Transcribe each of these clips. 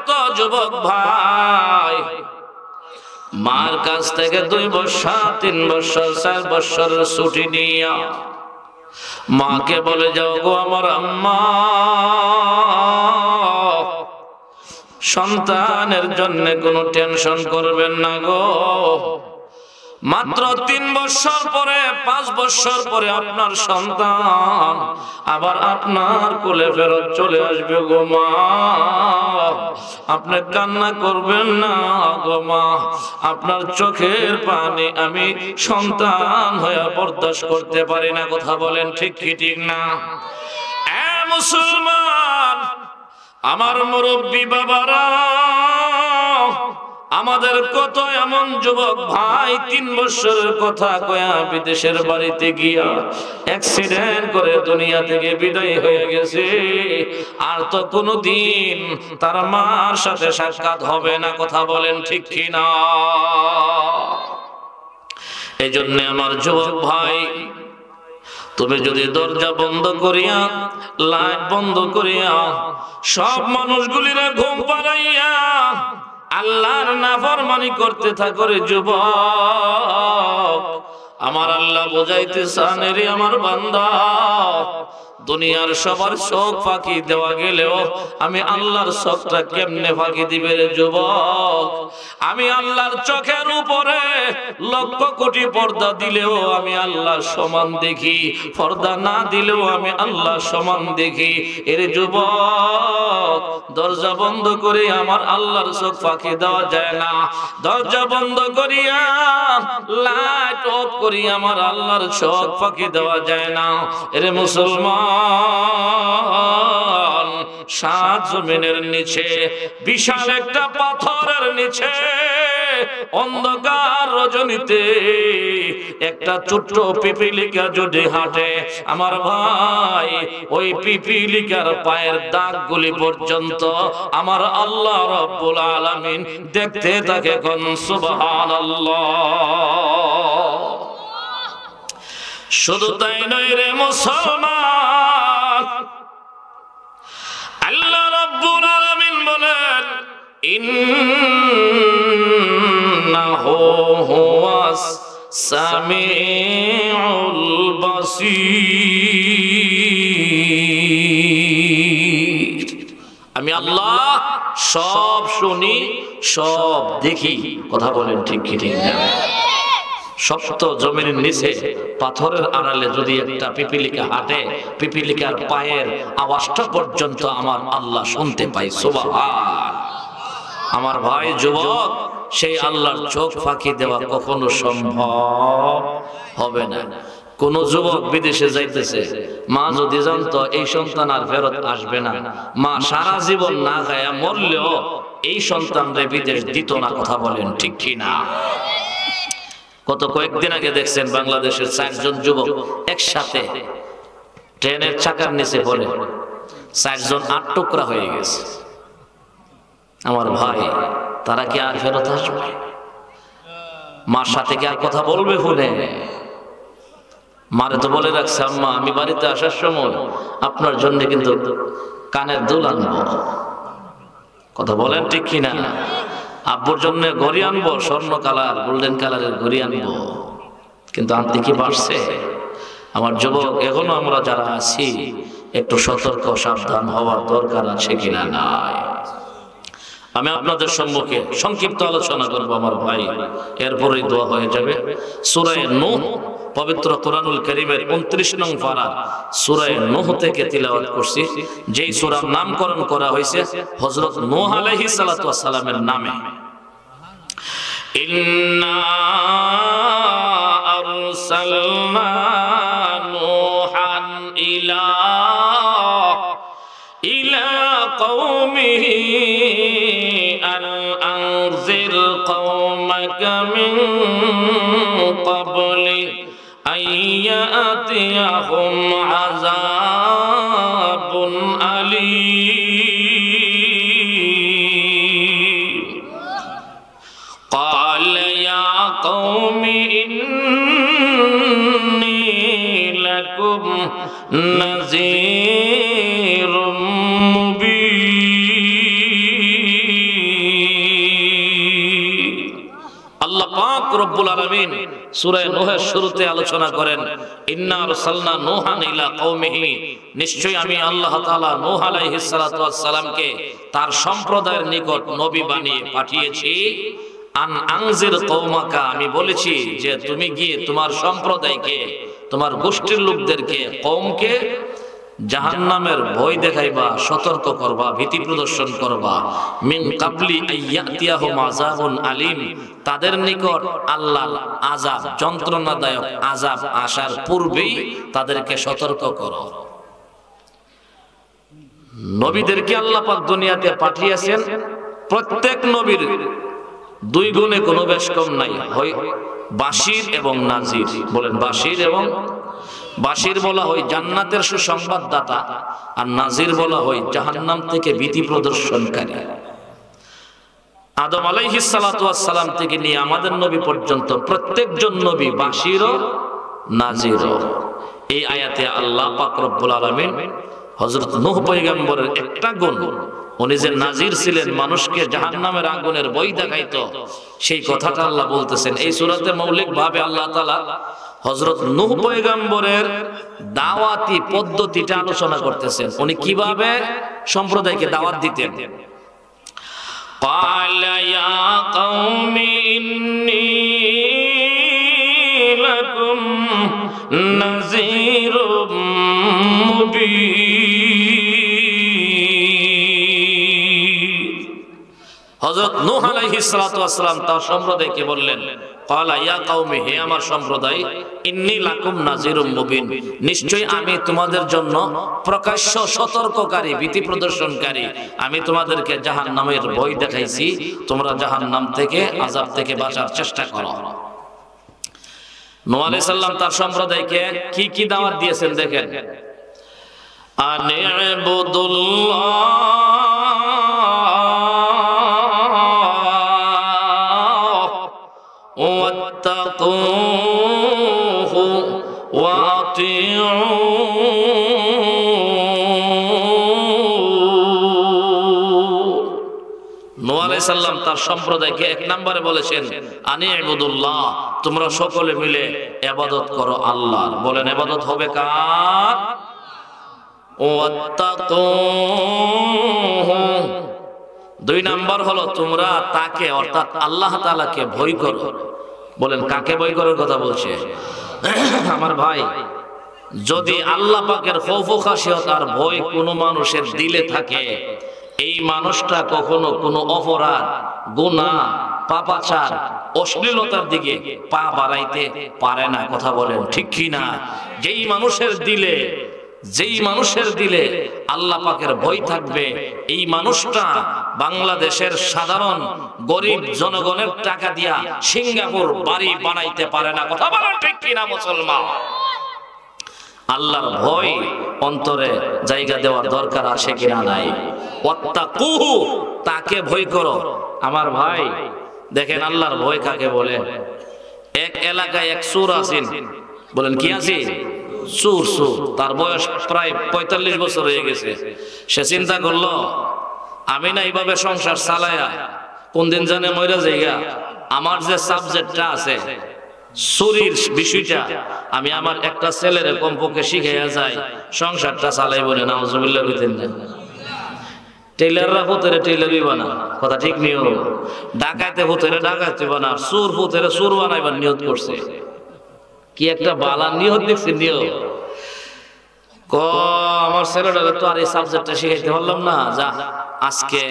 কত যুবক ভাই মার কাছ থেকে 2 বছর 3 বছর 4 বছরের ছুটি নিয়া মাকে বলে যাও গো আমার আম্মা, সন্তানের জন্য কোনো টেনশন করবেন না গো, মাত্র 3 বছর পরে 5 বছর পরে আপনার সন্তান আবার আপনার কোলে ফেরত চলে আসবে গো মা, আপনি কান্না করবেন না গো মা, আপনার চোখের পানি আমি সন্তান হয়ে বরদাস্ত করতে পারি না। কথা বলেন ঠিক কি ঠিক না? এ মুসলমান, আমার মুরব্বী বাবারা, আমাদের কত এমন যুবক ভাই 3 বছরের কথা কয়া বিদেশের বাড়িতে গিয়া অ্যাক্সিডেন্ট করে দুনিয়া থেকে বিদায় হয়ে গেছে, আর তো কোনোদিন তার মার সাথে সাক্ষাৎ হবে না। কথা বলেন ঠিক কি না? এই জন্য আমার যুবক ভাই, তুমি যদি দরজা বন্ধ করিয়া লাইট বন্ধ করিয়া সব মানুষগুলিরা ঘুম পাড়াইয়া আল্লাহর নাফরমানি করতে থাকো রে যুবক, আমার আল্লাহ বোঝাইতে চান রে আমার বান্দা, দুনিয়ার সবার চোখ ফাঁকি দেওয়া গেলেও আমি আল্লাহর চোখটা কেমনে ফাঁকি দিবে রে যুবক? আমি আল্লাহর চোখের উপরে 1,00,000 কোটি পর্দা দিলেও আমি আল্লাহ সমান দেখি, পর্দা না দিলেও আমি আল্লাহ সমান দেখি। এর যুবক, দরজা বন্ধ করে আমার আল্লাহর চোখ ফাঁকি দেওয়া যায় না, দরজা বন্ধ করিয়া লাইট অফ করি আমার আল্লাহর চোখ ফাঁকি দেওয়া যায় না। এর মুসলমান, 7 জমিনের নিচে বিশাল একটা পাথরের নিচে অন্ধকার রজনীতে একটা ছোট্ট পিপিলিকা যদি হাঁটে আমার ভাই, ওই পিপিলিকার পায়ের দাগগুলি পর্যন্ত আমার আল্লাহ রাব্বুল আলামিন দেখতে থাকে। কোন সুবহানাল্লাহ। শুধু তাই নয় রে মুসলমান, আল্লাহ রাব্বুল আলামিন বলেন ইন্নাহু হুয়াস সামিউল বাসীর, আমি আল্লাহ সব শুনি সব দেখি। কথা বলেন ঠিক কি ঠিক না? সপ্ত জমিনের নিচে পাথরের আড়ালে যদি একটা পিপিলিকা হাঁটে, পিপিলিকার পায়ের আওয়াজটা পর্যন্ত আমার আল্লাহ শুনতে পাই। সুবহান। আমার ভাই যুবক, সেই আল্লাহর চোখ ফাঁকি দেওয়া কখনো সম্ভব হবে না। কোন যুবক বিদেশে যাইতেছে, মা যদি জানতো এই সন্তান আর ফেরত আসবে না, মা সারা জীবন না খায়া মরলেও এই সন্তানরে বিদেশ দিত না। কথা বলেন ঠিক কি না? গত কয়েকদিন আগে দেখছেন বাংলাদেশের 4 জন যুবক একসাথে ট্রেনের চাকার নিচে পড়ে 4 জন 8 টুকরা হয়ে গেছে। আমার ভাই, তারা কি আর ফেরত আসবে? মার সাথে কি আর কথা বলবে ফোনে? মারে তো বলে রাখছে, আম্মা আমি বাড়িতে আসার সময় আপনার জন্য কিন্তু কানের দুল আনবো। কথা বলেন ঠিক কিনা? আব্বুর জন্য ঘড়ি আনবো, স্বর্ণ কালার গোল্ডেন কালারের ঘড়ি আনবো। কিন্তু আনতে কি পারছে? আমার যুবক, এখনো আমরা যারা আছি একটু সতর্ক সাবধান হওয়ার দরকার আছে কিনা নাই? আমি আপনাদের সম্মুখে সংক্ষিপ্ত আলোচনা করবো আমার ভাই, এরপরেই দোয়া হয়ে যাবে। সূরা নূহ, পবিত্র কোরআনুল কারীমের 29 নং পারা সূরা নূহ থেকে তিলাওয়াত করছি, যেই সূরার নামকরণ করা হয়েছে হযরত নূহ আলাইহিস সালাতু ওয়াস সালামের নামে। ইন্না আরসালনা নূহান ইলা কওমিহি আন আনজির কওমাকা মিন ক্বাবলি আইয়াতিয়াহুম আযাবুন আলীম। ক্বালা ইয়া কওমি ইন্নী লাকুম নাযীরুম মুবিন। রব্বুল আলামিন সূরা নূহের শুরুতে আলোচনা করেন, ইন্না আরসালনা নূহান ইলা কওমিহি, নিশ্চয়ই আমি আল্লাহ তাআলা নূহ আলাইহিস সালাতু ওয়াস সালামকে তার সম্প্রদায়ের নিকট নবী বানিয়ে পাঠিয়েছি। আন আনজির কওমাকা, আমি বলেছি যে তুমি গিয়ে তোমার সম্প্রদায়কে, তোমার গোষ্ঠীর লোকদেরকে, কওমকে জাহান্নামের ভয় দেখাইবা, সতর্ক করবা, ভীতি প্রদর্শন করবা। মিন কাবলি আইয়াতিয়াহুম আযাবুন আলীম, তাদের নিকট আল্লাহর আযাব, যন্ত্রণাদায়ক আযাব আসার পূর্বেই তাদেরকে সতর্ক করো। নবীদেরকে আল্লাহ পাক দুনিয়াতে পাঠিয়েছেন, প্রত্যেক নবীর দুই গুণে কোনো বেশ কম নাই, হয় বাশির এবং নাজির। বলেন বাশির এবং বাশির বলা হয় জান্নাতের সুসংবাদদাতা, আর নাজির বলা হয় জাহান্নাম থেকে ভীতি প্রদর্শনকারী। আদম আলাইহিস সালাতু ওয়াস সালাম থেকে নিয়ে আমাদের নবী পর্যন্ত প্রত্যেকজন নবী বাশির ও নাজির। এই আয়াতে আল্লাহ পাক রব্বুল আলামিন হযরত নূহ পয়গম্বরের একটা গুণ, উনি যে নাজির ছিলেন, মানুষকে জাহান্নামের আগুনের ভয় দেখাইতো, সেই কথাটা আল্লাহ বলতেছেন এই সূরাতে। মৌলিকভাবে আল্লাহ তাআলা হযরত নূহ পয়গম্বরের দাওয়াতি পদ্ধতিটা আলোচনা করতেছেন, উনি কিভাবে সম্প্রদায়কে দাওয়াত দিতেন। ক্বালা ইয়া কওমি ইন্নী লাকুম নাযীরুম মুবিন। হযরত নূহ আলাইহিস সালাতু ওয়াস সালাম তার সম্প্রদায়কে বললেন, ক্বালা ইয়া কওমি, হে আমার সম্প্রদায়, ইন্নী লাকুম নাযীরুম মুবিন, নিশ্চয়ই আমি তোমাদের জন্য প্রকাশ্য সতর্ককারী, ভীতি প্রদর্শনকারী। আমি তোমাদেরকে জাহান্নামের ভয় দেখাইছি, তোমরা জাহান্নাম থেকে, আযাব থেকে বাঁচার চেষ্টা করো। নূহ আলাইহিস সালাম তার সম্প্রদায়কে কি কি দাওয়াত দিয়েছেন দেখেন। আনি'বুদুল্লাহ ওয়াত্তাকুহু ওয়াতিউন। নূহ আলাইহিস সালাম তার সম্প্রদায়কে এক নম্বরে বলেছেন, আনি'বুদুল্লাহ, তোমরা সকলে মিলে ইবাদত করো আল্লাহর। বলেন ইবাদত হবে কার? ওয়াত্তাকুহু, দুই নাম্বার হলো তোমরা তাকে, অর্থাৎ আল্লাহ তাআলাকে ভয় করো। বলেন কাকে ভয় করার কথা বলছে? আমার ভাই, যদি আল্লাহ পাকের খৌফ ও খাশিয়ত আর ভয় কোনো মানুষের দিলে থাকে, এই মানুষটা কখনো কোনো অপরাধ, গুনাহ, পাপাচার, অশ্লীলতার দিকে পা বাড়াইতে পারে না। কথা বলেন ঠিক কি না? যেই মানুষের দিলে আল্লাহ পাকের ভয় থাকবে, এই মানুষটা বাংলাদেশের সাধারণ গরিব জনগণের টাকা দিয়া সিঙ্গাপুর বাড়ি বানাইতে পারে না। কথা বলেন ঠিক কি না মুসলমান? আল্লাহর ভয় অন্তরে জায়গা দেওয়ার দরকার আছে কিনা নাই? ওয়াত্তাকুহু, তাকে ভয় করো। আমার ভাই দেখেন আল্লাহর ভয় কাকে বলে? এক এলাকায় এক চোর আছেন। বলেন কি আছে? চোর। তার বয়স প্রায় 45 বছর হয়ে গেছে। সে চিন্তা করলো, আমি না এইভাবে সংসার চালায়া কোন দিন জানে মইরা যাইগা, আমার যে সাবজেক্টটা আছে চুরির বিষয়টা, আমি আমার একটা ছেলের কমপক্ষে শিখাইয়া যাই, সংসারটা চালাইব না। নাউজুবিল্লাহ কইতেন না? টেইলাররা পুতেরে টেইলারই বানা, কথা ঠিক নিও। ডাকাইতে পুতেরে ডাকাইতে বানা, চোর পুতেরে চোর বানাইবার নিয়ত করছে। কি একটা বালা নিয়ত দেখছে নিয়ত। আমার ছেলেটাকে তো আর এই সাবজেক্টটা শিখাইতে পারলাম না, যা আজকে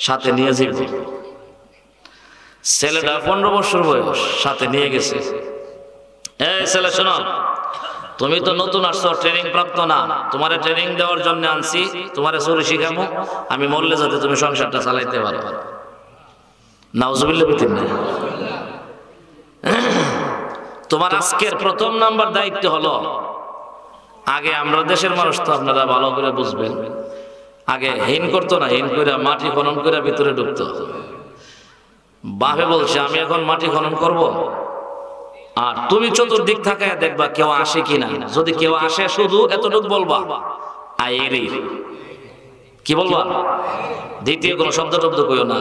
সাথে নিয়ে যাব। ছেলেটা 15 বছর বয়স, সাথে নিয়ে গেছে। এই ছেলে শোনো, তুমি তো নতুন আসছো, ট্রেনিং প্রাপ্ত না, তোমারে ট্রেনিং দেওয়ার জন্য আনছি, তোমারে চুরি শিখাবো, আমি মরলে যাতে তুমি সংসারটা চালাইতে পারো। নাউজুবিল্লাহ বিতিন না? তোমার আজকের প্রথম নাম্বার দায়িত্ব হলো, আগে আমরা দেশের মানুষ তো আপনারা ভালো করে বুঝবেন, আগে হিন করতো না, হিন করে মাটি খনন করে ভিতরে ঢুকতো। বাপে বলছে আমি এখন মাটি খনন করব, আর তুমি চতুর্দিক থাকায় দেখবা কেউ আসে কিনা। যদি কেউ আসে শুধু এতটুকু বলবা, আইরি। কি বলবা? দ্বিতীয় কোনো শব্দ টব্দ কইও না।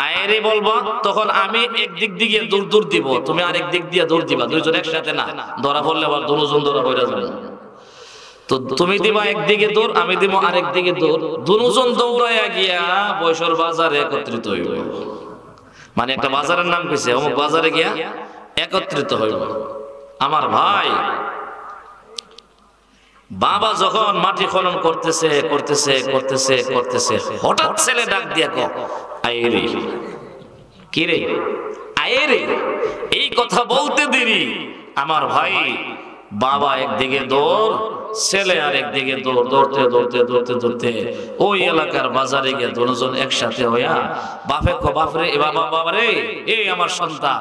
আয়েরে বলবো, তখন আমি একদিক দিয়ে দৌড় দিব, তুমি আরেক দিক দিয়ে দৌড় দিবা, দুইজন একসাথে না, ধরা পড়লে আবার দুজন ধরা পড়ে যাবে। তো তুমি দিবা একদিকে দৌড়, আমি দিব আরেক দিকে দৌড়, দুজন দৌড়াইয়া গিয়া বৈশর বাজারে একত্রিত হইব। মানে একটা বাজারের নাম কইছে, অমুক বাজারে গিয়া একত্রিত হইব। আমার ভাই, বাবা যখন মাটি খনন করতেছে করতেছে করতেছে করতেছে, হঠাৎ ছেলে ডাক দিয়া কয়, আয়েরে। কি রে? আয়েরে। এই কথা বলতে দেরি আমার ভাই, বাবা একদিকে দৌড়, ছেলে আর একদিকে দৌড়, দৌড়তে দৌড়তে দৌড়তে দৌড়তে ওই এলাকার বাজারে গিয়ে দুজন একসাথে হইয়া বাপে কো, বাপরে বাবা, বাবারে, এই আমার সন্তান,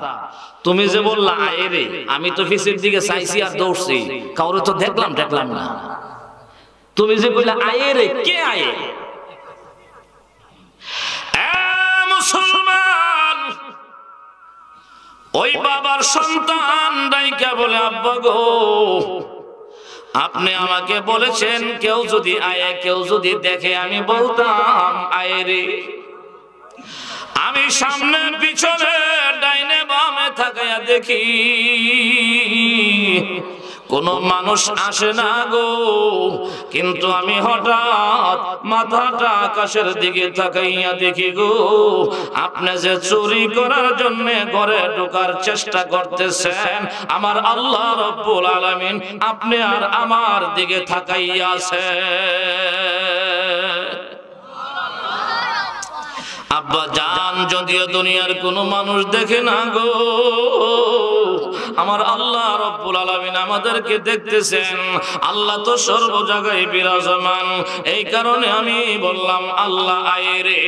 তুমি যে বললা আয়েরে, আমি তো পিছের দিকে চাইছি আর দৌড়ছি, কাউরে তো দেখলাম না। তুমি যে বললা আয়েরে, কে আয়ে? মুসলমান, ওই বাবার সন্তান ডাইকা বলে, আব্বা গো, আপনি আমাকে বলেছেন কেউ যদি আয়ে, কেউ যদি দেখে, আমি বলতাম আয়েরে। আমি সামনে পিছনে ডাইনে বামে তাকায়া দেখি কোন মানুষ আসে না গো, কিন্তু আমি হঠাৎ মাথাটা আকাশের দিকে তাকাইয়া দেখি গো, আপনি যে চুরি করার জন্য ঘরে ঢোকার চেষ্টা করতেছেন, আমার আল্লাহ রব্বুল আলামিন আপনি আর আমার দিকে তাকাইয়া আছেন। আব্বা জান, যদিও দুনিয়ার কোনো মানুষ দেখে না গো, আমার আল্লাহ রব্বুল আলামিন আমাদেরকে দেখতেছেন। আল্লাহ তো সর্ব জায়গায় বিরাজমান, এই কারণে আমি বললাম আল্লাহ আয়েরে,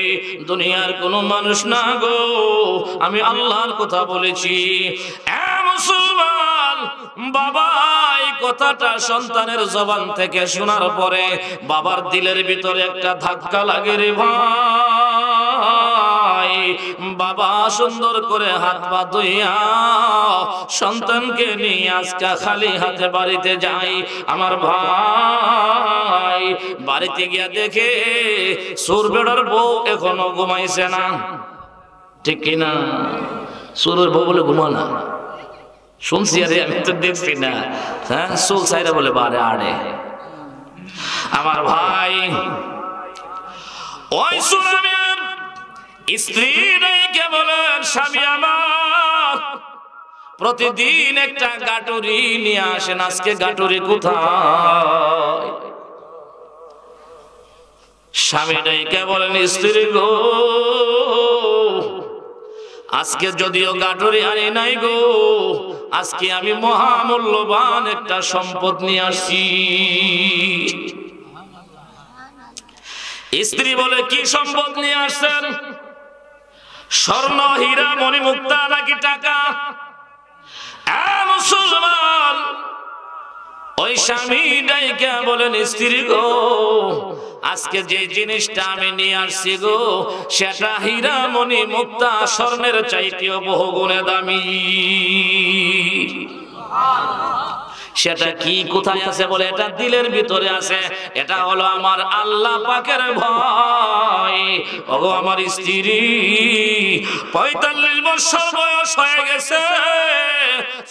দুনিয়ার কোনো মানুষ না গো, আমি আল্লাহর কথা বলেছি। মুসলমান বাবা, এই কথাটা সন্তানের জবান থেকে শোনার পরে বাবার দিলের ভিতরে একটা ধাক্কা লাগে রে ভাই। বাবা সুন্দর করে হাত পা ধুইয়া সন্তানকে নিয়ে আজকে খালি হাতে বাড়িতে যাই। আমার ভাই বাড়িতে গিয়া দেখে সুর বেড়ার বউ এখনো ঘুমাইছে না, ঠিক কিনা? সুরের বউ বলে ঘুমা না, শুনছি আরে, আমি তো দেখছি না। হ্যাঁ, সুল সাইরা বলে বারে আড়ে। আমার ভাই, ওই সুরামের স্ত্রী কে বলেন, স্বামী আমার প্রতিদিন একটা গাটুরি নিয়ে আসেন, আজকে গাটুরি কোথায়? স্বামী কে বলেন, স্ত্রী গো, আজকে যদিও গাটুরি আনি নাই গো, আজকে আমি মহামূল্যবান একটা সম্পদ নিয়ে আসছি। স্ত্রী বলে, কি সম্পদ নিয়ে আসছেন? স্বর্ণ, হীরা, মণি, মুক্তা নাকি টাকা? মুসলমান, ওই স্বামী ডাইকা বলেন, স্ত্রী গো, আজকে যে জিনিসটা আমি নিয়ে আসছি গো, সেটা হীরা, মণি, মুক্তা, স্বর্ণের চাইতেও বহুগুণে দামি। সেটা কি, কোথায় আছে? বলে, এটা দিলের ভিতরে আছে। এটা হলো আমার আল্লাহ পাকের ভয়। ওগো আমার স্ত্রী, 45 বছর বয়স হয়ে গেছে,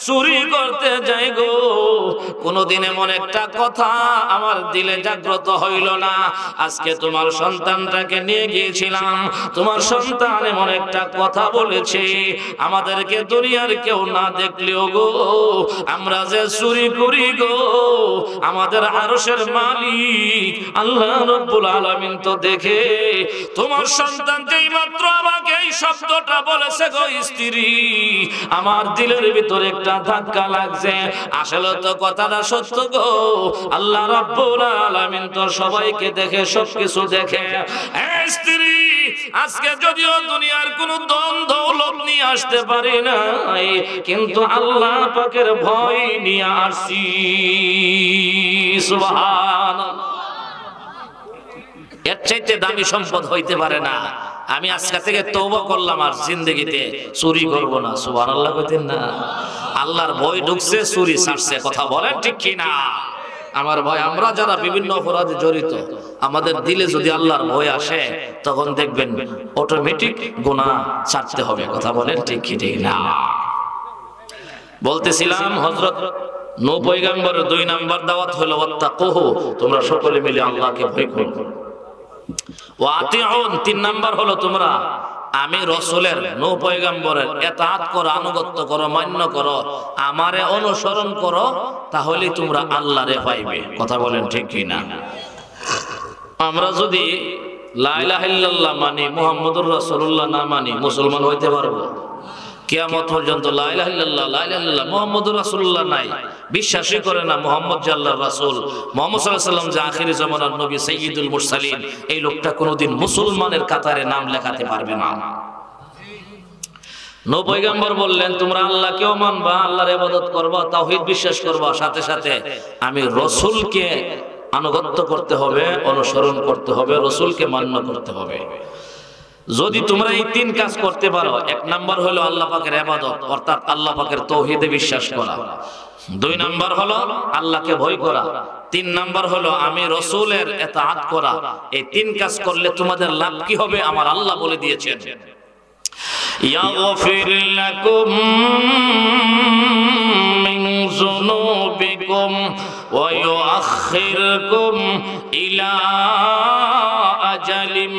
চুরি করতে যাই গো, কোনদিন এমন একটা কথা আমার দিলে জাগ্রত হইল না। আজকে তোমার সন্তানটাকে নিয়ে গিয়েছিলাম, তোমার সন্তান এমন একটা কথা বলেছে, আমাদেরকে দুনিয়ার কেউ না দেখলেও গো, আমরা যে চুরি করি গো, আমাদের আরশের মালিক আল্লাহ রব্বুল আলামিন তো দেখে। তোমার সন্তান যেই মাত্র আমাকে এই শব্দটা বলেছে গো স্ত্রী, আমার দিলের ভিতরে একটা ধাক্কা লাগছে। আসলে তো কথাটা সত্য গো, আল্লাহ রব্বুল আলামিন তো সবাইকে দেখে, সবকিছু দেখে। স্ত্রী, আজকে যদিও দুনিয়ার কোন ধন দৌলত নিয়ে আসতে পারি নাই, কিন্তু আল্লাহ পাকের ভয় নিয়ে আসছি। সুবহানাল্লাহ। এর চাইতে দামি সম্পদ হইতে পারে না। আমি আজকে থেকে তওবা করলাম, আর জিন্দেগিতে চুরি করব না। সুবহানাল্লাহ কইতেন না? আল্লাহর ভয় ঢুকছে, চুরি ছাড়ছে। কথা বলেন ঠিক কি না? আমার ভাই, আমরা যারা বিভিন্ন অপরাধে জড়িত, আমাদের দিলে যদি আল্লাহর ভয় আসে, তখন দেখবেন অটোমেটিক গুনাহ ছাড়তে হবে। কথা বলেন ঠিক কি ঠিক না? বলতেছিলাম হযরত নূহ পয়গম্বরের 2 নাম্বার দাওয়াত হলো ওয়াত্তাকুহু, তোমরা সকলে মিলে আল্লাহকে ভয় করো। ওয়া আতিউন, 3 নাম্বার হলো তোমরা আমি রাসূলের, নূহ পয়গম্বরের ইতাআত করো, আনুগত্য করো, মান্য করো, আমারে অনুসরণ করো, তাহলে তোমরা আল্লাহরে পাইবে। কথা বলেন ঠিক কি না? আমরা যদি লা ইলাহা ইল্লাল্লাহ মানি, মুহাম্মদুর রাসূলুল্লাহ না মানি, মুসলমান হইতে পারবো? কিয়ামত পর্যন্ত লা ইলাহা ইল্লাল্লাহ, লা ইলাহা ইল্লাল্লাহ, মুহাম্মদুর রাসূলুল্লাহ নাই, বিশ্বাসই করে না মুহাম্মদ যে আল্লাহর রাসূল, মুহাম্মদ সাল্লাল্লাহু আলাইহি ওয়াসাল্লাম যে আখিরি জামানার নবী, সাইয়্যিদুল মুরসালিন, এই লোকটা কোনোদিন মুসলমানের কাতারে নাম লেখাতে পারবে না। নূহ পয়গম্বর বললেন তোমরা আল্লাহকেও মানবা, আল্লাহর ইবাদত করবা, তাওহীদ বিশ্বাস করবা, সাথে সাথে আমি রাসূলকে আনুগত্য করতে হবে, অনুসরণ করতে হবে, রাসূলকে মান্য করতে হবে। যদি তোমরা এই 3 কাজ করতে পারো, 1 নাম্বার হলো আল্লাহ পাকের ইবাদত, অর্থাৎ আল্লাহ পাকের তাওহীদে বিশ্বাস করা, 2 নাম্বার হলো আল্লাহকে ভয় করা, 3 নাম্বার হলো আমি রাসূলের ইতাআত করা। এই 3 কাজ করলে তোমাদের লাভ কি হবে আমার আল্লাহ বলে দিয়েছেন, ইয়াগফির লাকুম মিন যুনুবিকুম ওয়া ইউআখিরকুম ইলা আজালিম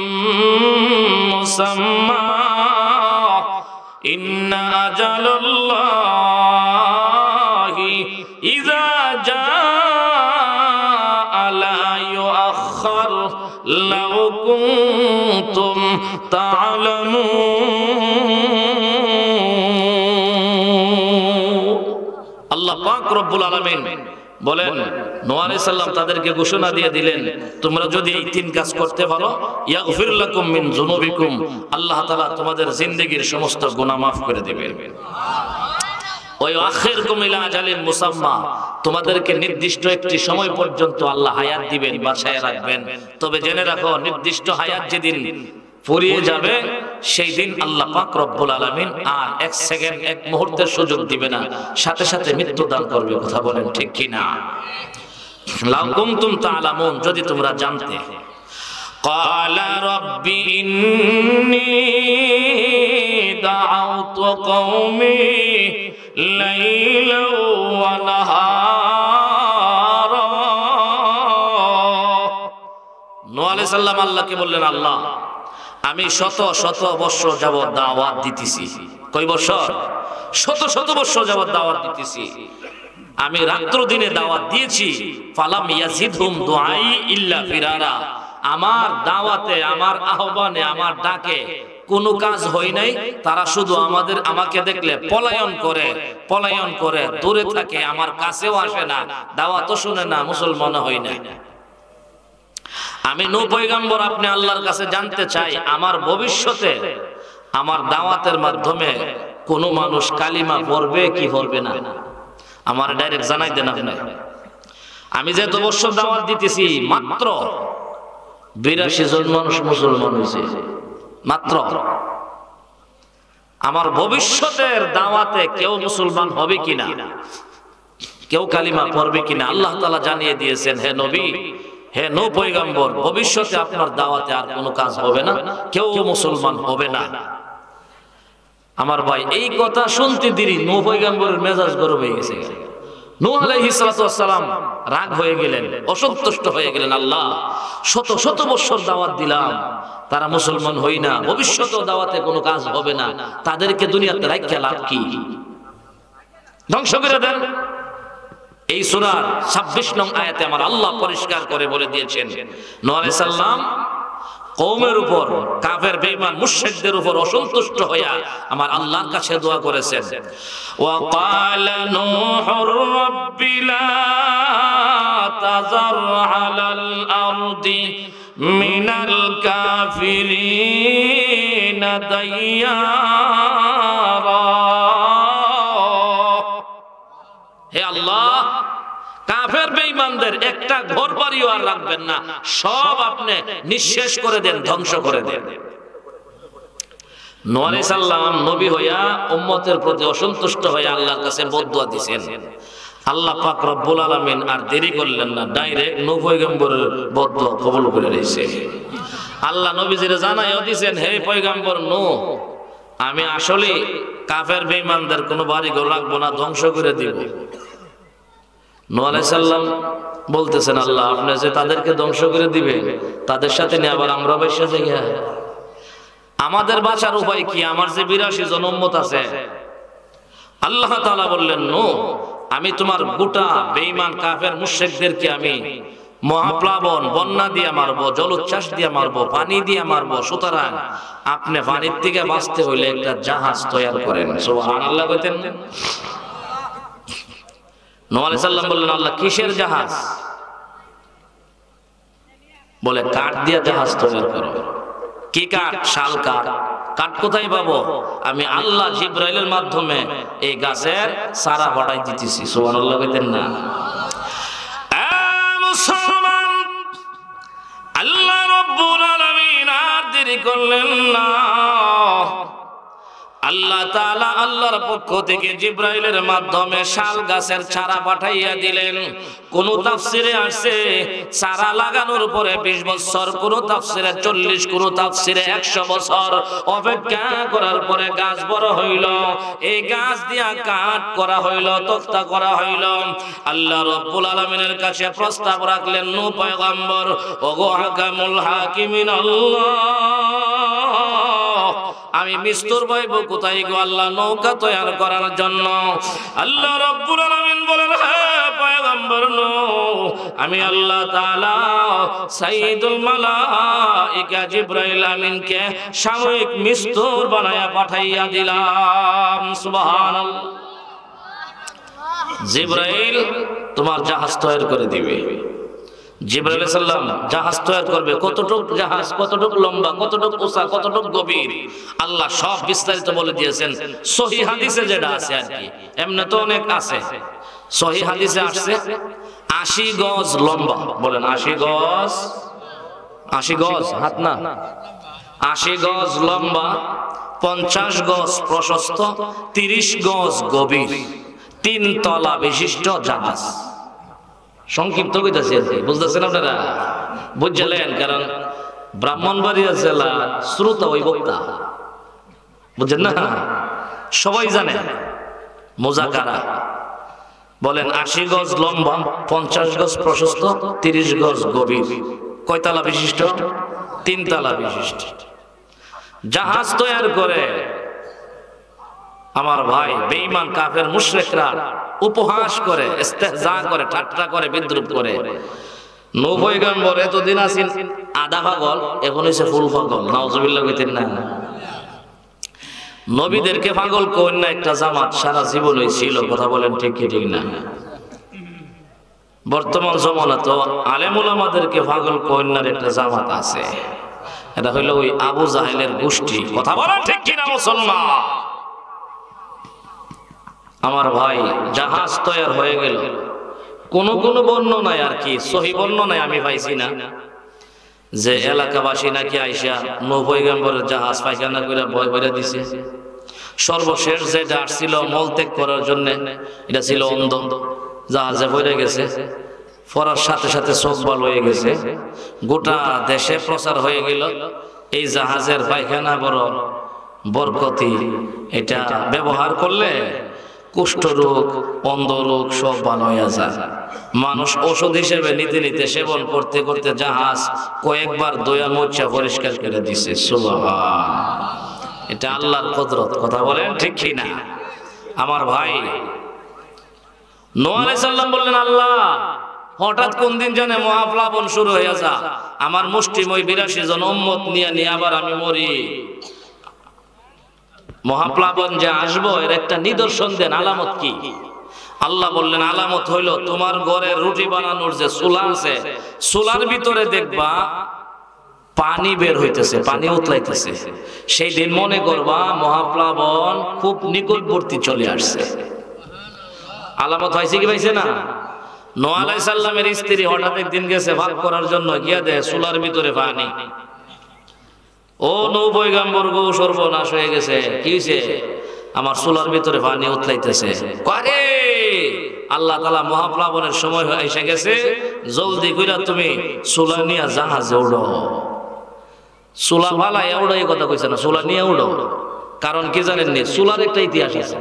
মুসাম্মা ইন্না আজালাল্লাহি ইযা জাআ লা ইউআখার লাউ কুনতুম তা'লামুন। আল্লাহ পাক রব্বুল আলামিন বলেন নূহ আলাইহিস সালাম তাদেরকে ঘোষণা দিয়ে দিলেন তোমরা যদি এই 3 কাজ করতে পারো, ইয়াগফির লাকুম মিন যুনুবিকুম, আল্লাহ তাআলা তোমাদের জিন্দেগীর সমস্ত গুনাহ মাফ করে দিবেন। ওয়া ইউআখিরকুম ইলা আজালিন মুসাম্মা, তোমাদেরকে নির্দিষ্ট একটি সময় পর্যন্ত আল্লাহ হায়াত দিবেন, বাঁচায় রাখবেন। তবে জেনে রাখো নির্দিষ্ট হায়াত যেদিন ফুরিয়ে যাবে সেই দিন আল্লাহ পাক রব্বুল আলামিন আর 1 সেকেন্ড 1 মুহূর্তের সুযোগ দিবে না, সাথে সাথে মৃত্যু দান করবে। কথা বলেন ঠিক কি না? লাউ কুনতুম তা'লামুন, যদি তোমরা জানতে। ক্বালা রাব্বি ইন্নী দাআউতু কওমি লাইলাও ওয়া নাহারা। নূহ আলাইহিস সালাম আল্লাহকে বললেন আল্লাহ আমি শত শত বছর যাবত দাওয়াত দিতেছি। কয় বছর? শত শত বছর যাবত দাওয়াত দিতেছি। আমি রাত্র দিনে দাওয়াত দিয়েছি, ফালাম ইয়াজিদহুম দুআই ইল্লা ফিরারা। আমার দাওয়াতে, আমার আহ্বানে, আমার ডাকে কোনো কাজ হয় নাই, তারা শুধু আমাকে দেখলে পলায়ন করে দূরে থাকে, আমার কাছেও আসে না, দাওয়াতও শুনে না, মুসলমান হয় না। আমি নূহ পয়গম্বর আপনি আল্লাহর কাছে জানতে চাই আমার ভবিষ্যতে আমার দাওয়াতের মাধ্যমে কোন মানুষ কালিমা পড়বে কি পড়বে না, আমার ডাইরেক্ট জানাই দেন আপনি। আমি যে এত বছর দাওয়াত দিতেছি মাত্র 82 জন মানুষ মুসলমান হয়েছে মাত্র। আমার ভবিষ্যতের দাওয়াতে কেউ মুসলমান হবে কিনা, কেউ কালিমা পড়বে কিনা আল্লাহ তাআলা জানিয়ে দিয়েছেন। হে নবী, হে নূহ পয়গম্বর, ভবিষ্যতে আপনার দাওয়াতে আর কোনো কাজ হবে না, কেউ মুসলমান হবে না। আমার ভাই এই কথা শুনতে দেরি নূহ পয়গম্বরের মেজাজ গরম হয়ে গেছে। নূহ আলাইহিস সালাতু ওয়াস সালাম রাগ হয়ে গেলেন, অসন্তুষ্ট হয়ে গেলেন। আল্লাহ শত শত বছর দাওয়াত দিলাম, তারা মুসলমান হই না, ভবিষ্যতেও দাওয়াতে কোনো কাজ হবে না, তাদেরকে দুনিয়াতে রাখা লাভ কি? ধ্বংস করে দেন। এই সূরার 26 নং আয়াতে আমার আল্লাহ পরিষ্কার করে বলে দিয়েছেন নূহ আলাইহিস সালাম কওমের উপর, কাফের বেঈমান মুশরিকদের উপর অসন্তুষ্ট হইয়া আমার আল্লাহর কাছে দোয়া করেছেন। ওয়া ক্বালা নূহুর রাব্বি লা তাযার আলাল আরদি মিনাল কাফিরিনা দাইয়ারা। হে আল্লাহ, কাফের বেঈমানদের একটা ঘর বাড়িও আর রাখবেন না, সব আপনি নিঃশেষ করে দেন, ধ্বংস করে দেন। নূহ আলাইহিস সালাম নবী হইয়া উম্মতের প্রতি অসন্তুষ্ট হয়ে আল্লাহর কাছে বদদুয়া দিবেন, আল্লাহ পাক রব্বুল আলামিন আর দেরি করলেন না, ডাইরেক্ট নূহ পয়গম্বরের বদদুয়া কবুল করে নিয়েছে। আল্লাহ নবীজির জানাইও দিয়েছেন, হে পয়গম্বর নূহ, আমি আসলে কাফের বেঈমানদের কোনো বাড়ি ঘর রাখবো না, ধ্বংস করে দিব। নূহ আলাইহিস সালাম বলতেছেন, আল্লাহ আপনি যে তাদেরকে ধ্বংস করে দিবেন, তাদের সাথে নিয়ে আবার আমরা বসে যাই, আমাদের বাঁচার উপায় কি? আমার যে ৮২ জন উম্মত আছে। আল্লাহ তাআলা বললেন, নূহ আমি তোমার গোটা বেঈমান কাফের মুশরিকদেরকে আমি মহাপ্লাবন বন্যা দিয়ে মারবো, জলোচ্ছ্বাস দিয়ে মারবো, পানি দিয়ে মারবো। সুতরাং আপনি পানির থেকে বাঁচতে হইলে একটা জাহাজ তৈরি করেন। সুবহানাল্লাহ বলতেন। নূহ আলাইহিস সালাম বললেন, আল্লাহ কিসের জাহাজ? বলে কাঠ দিয়ে জাহাজ তৈরি করো। কি কাঠ? শাল কাঠ। কাঠ কোথায় পাবো? আমি আল্লাহ জিবরাইলের মাধ্যমে এই গাছের চারা পাঠাই দিতেছি। সুবহানাল্লাহ বলতেন না? মুসলমান, আল্লাহ রাব্বুল আলামিন আর দেরি করলেন না। আল্লাহ তাআলা আল্লাহর পক্ষ থেকে জিবরাইলের মাধ্যমে শাল গাছের চারা পাঠাইয়া দিলেন। কোন তাফসিরে আছে চারা লাগানোর পরে 20 বছর, কোন তাফসিরে 40, কোন তাফসিরে 100 বছর অপেক্ষা করার পরে গাছ বড় হইল। এই গাছ দিয়া কাঠ করা হইল, তক্তা করা হইল। আল্লাহ রাব্বুল আলামিনের কাছে প্রস্তাব রাখলেন, নূহ পয়গম্বর, ওগো হাকামুল হাকিমিন আল্লাহ, আমি মিস্তুর পাইব কোথায় গো আল্লাহ নৌকা তৈরি করার জন্য? আল্লাহ রাব্বুল আলামিন বলেন, হে পয়গম্বর নূহ, আমি আল্লাহ তাআলা সাইয়্যিদুল মালায়েকা জিবরাইল আমিনকে সাময়িক মিস্তুর বানায়া পাঠাইয়া দিলাম। সুবহানাল্লাহ। জিবরাইল তোমার জাহাজ তৈরি করে দিবে। জিবরাইল আলাইহিস সালাম জাহাজ তৈরি করবে। কতটুক জাহাজ, কতটুক লম্বা, কতটুক উঁচা, কতটুক গভীর, আল্লাহ সব বিস্তারিত বলে দিয়েছেন। সহিহ হাদিসে যেটা আছে আর কি, এমনি তো অনেক আছে। সহিহ হাদিসে আসছে 80 গজ লম্বা। বলেন 80 গজ। 80 গজ হাত না, 80 গজ লম্বা, 50 গজ প্রশস্ত, 30 গজ গভীর, 3 তলা বিশিষ্ট জাহাজ। সংক্ষিপ্ত কইতাছি, বুঝতেছেন আপনারা? বুঝলেন? কারণ ব্রাহ্মণবাড়িয়া জেলা শ্রোতা ওই বক্তা, বুঝছেন না? সবাই জানে মুজাকারা। বলেন 80 গজ লম্বা, 50 গজ প্রশস্ত, 30 গজ গভীর, কয়তলা বিশিষ্ট? 3 তলা বিশিষ্ট জাহাজ তৈরি করে আমার ভাই বেঈমান কাফের মুশরিকরা উপহাস করে, ইস্তেহজা করে, ঠাট্টা করে, বিদ্রুপ করে। নূহ পয়গম্বর এতদিন আছেন আধা পাগল, এখন হইছে ফুল পাগল। নাউজুবিল্লাহ কইতেন না? নবীদেরকে পাগল কোন না একটা জামাত সারা জীবনই ছিল। কথা বলেন ঠিক কি ঠিক না? বর্তমান জমানা তো আলেম উলামাদেরকে পাগল কন্যার একটা জামাত আছে। এটা হইলো ওই আবু জাহেলের গোষ্ঠী। কথা বলেন ঠিক কি না মুসলমান? আমার ভাই জাহাজ তৈরি হয়ে গেল। কোন কোন বর্ণনায় আর কি, সহি বর্ণনায় আমি পাইছি না যে এলাকাবাসী নাকি আইসা নূহ পয়গম্বরের জাহাজ পায়খানা করে ভয় ভরে দিছে। সর্বশেষ যেটা আসছিল মলত্যাগ করার জন্য, এটা ছিল অন্ধ, জাহাজে পড়ে গেছে। পড়ার সাথে সাথে চোখ বল হয়ে গেছে। গোটা দেশে প্রচার হয়ে গেল এই জাহাজের পায়খানা বড় বরকতি, এটা ব্যবহার করলে কুষ্ঠ রোগ, অন্ধ রোগ সব ভালো হয়ে যায়। মানুষ ওষুধ হিসেবে নিতে নিতে সেবন করতে করতে জাহাজ কয়েকবার দয়া মোচা পরিষ্কার করে দিছে। সুবহান, এটা আল্লাহর কুদরত। কথা বলেন ঠিক কি না? আমার ভাই নূহ আলাইহিস সালাম বললেন, আল্লাহ হঠাৎ কোন দিন জানে মহাপ্লাবন শুরু হয়ে যা, আমার মুষ্টিময় ৮২ জন উম্মত নিয়ে আবার আমি মরি। মহাপ্লাবন যে আসবো এর একটা নিদর্শন দেন, আলামত কি? আল্লাহ বললেন, আলামত হইল তোমার ঘরে রুটি বানানোর যে চুলা আছে, চুলার ভিতরে দেখবা পানি বের হইতেছে, পানি উতলাইতেছে। সেই দিন মনে করবা মহাপ্লাবন খুব নিকটবর্তী চলে আসছে। আলামত হয়েছে কি পাইছে না? নূহ আলাইহিস সালামের স্ত্রী হঠাৎ একদিন গেছে ভাত করার জন্য, গিয়া দেয় চুলার ভিতরে পানি। ও নূহ পয়গম্বর গো, সর্বনাশ হয়ে গেছে। কি হইছে? আমার চুলার ভিতরে পানি উতলাইতেছে। কয়ে আল্লাহ তাআলা মহাপ্লাবনের সময় এসে গেছে, জলদি কইরা তুমি চুলা নিয়া জাহাজে উড়ো। চুলা ফালায় উড়ো এই কথা কইছে না, চুলা নিয়ে উড়ো। কারণ কি জানেন নি, চুলার একটা ইতিহাস আছে।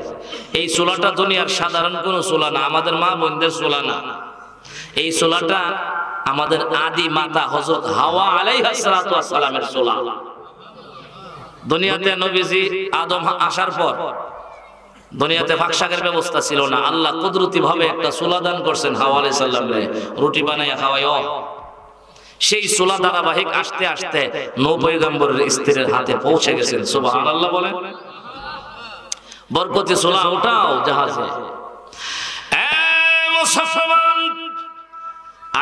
এই চুলাটা দুনিয়ার সাধারণ কোনো চুলা না, আমাদের মা বোনদের চুলা না। এই চুলাটা আমাদের আদি মাতা হযরত হাওয়া আলাইহিস সালাতু ওয়াস সালামের চুলা। দুনিয়াতে নবীজি আদম আসার পর দুনিয়াতে ফাঁকশাকের ব্যবস্থা ছিল না। আল্লাহ কুদরতি ভাবে একটা চুলা দান করছেন হাওয়া আলাইহিস সালামকে, রুটি বানাইয়া খাওয়াইও। সেই চুলা ধারাবাহিক আস্তে আস্তে নূহ পয়গম্বরের স্ত্রীর হাতে পৌঁছে গেছেন। সুবহানাল্লাহ বলেন। বরকতি চুলা উঠাও জাহাজে। মুসলমান,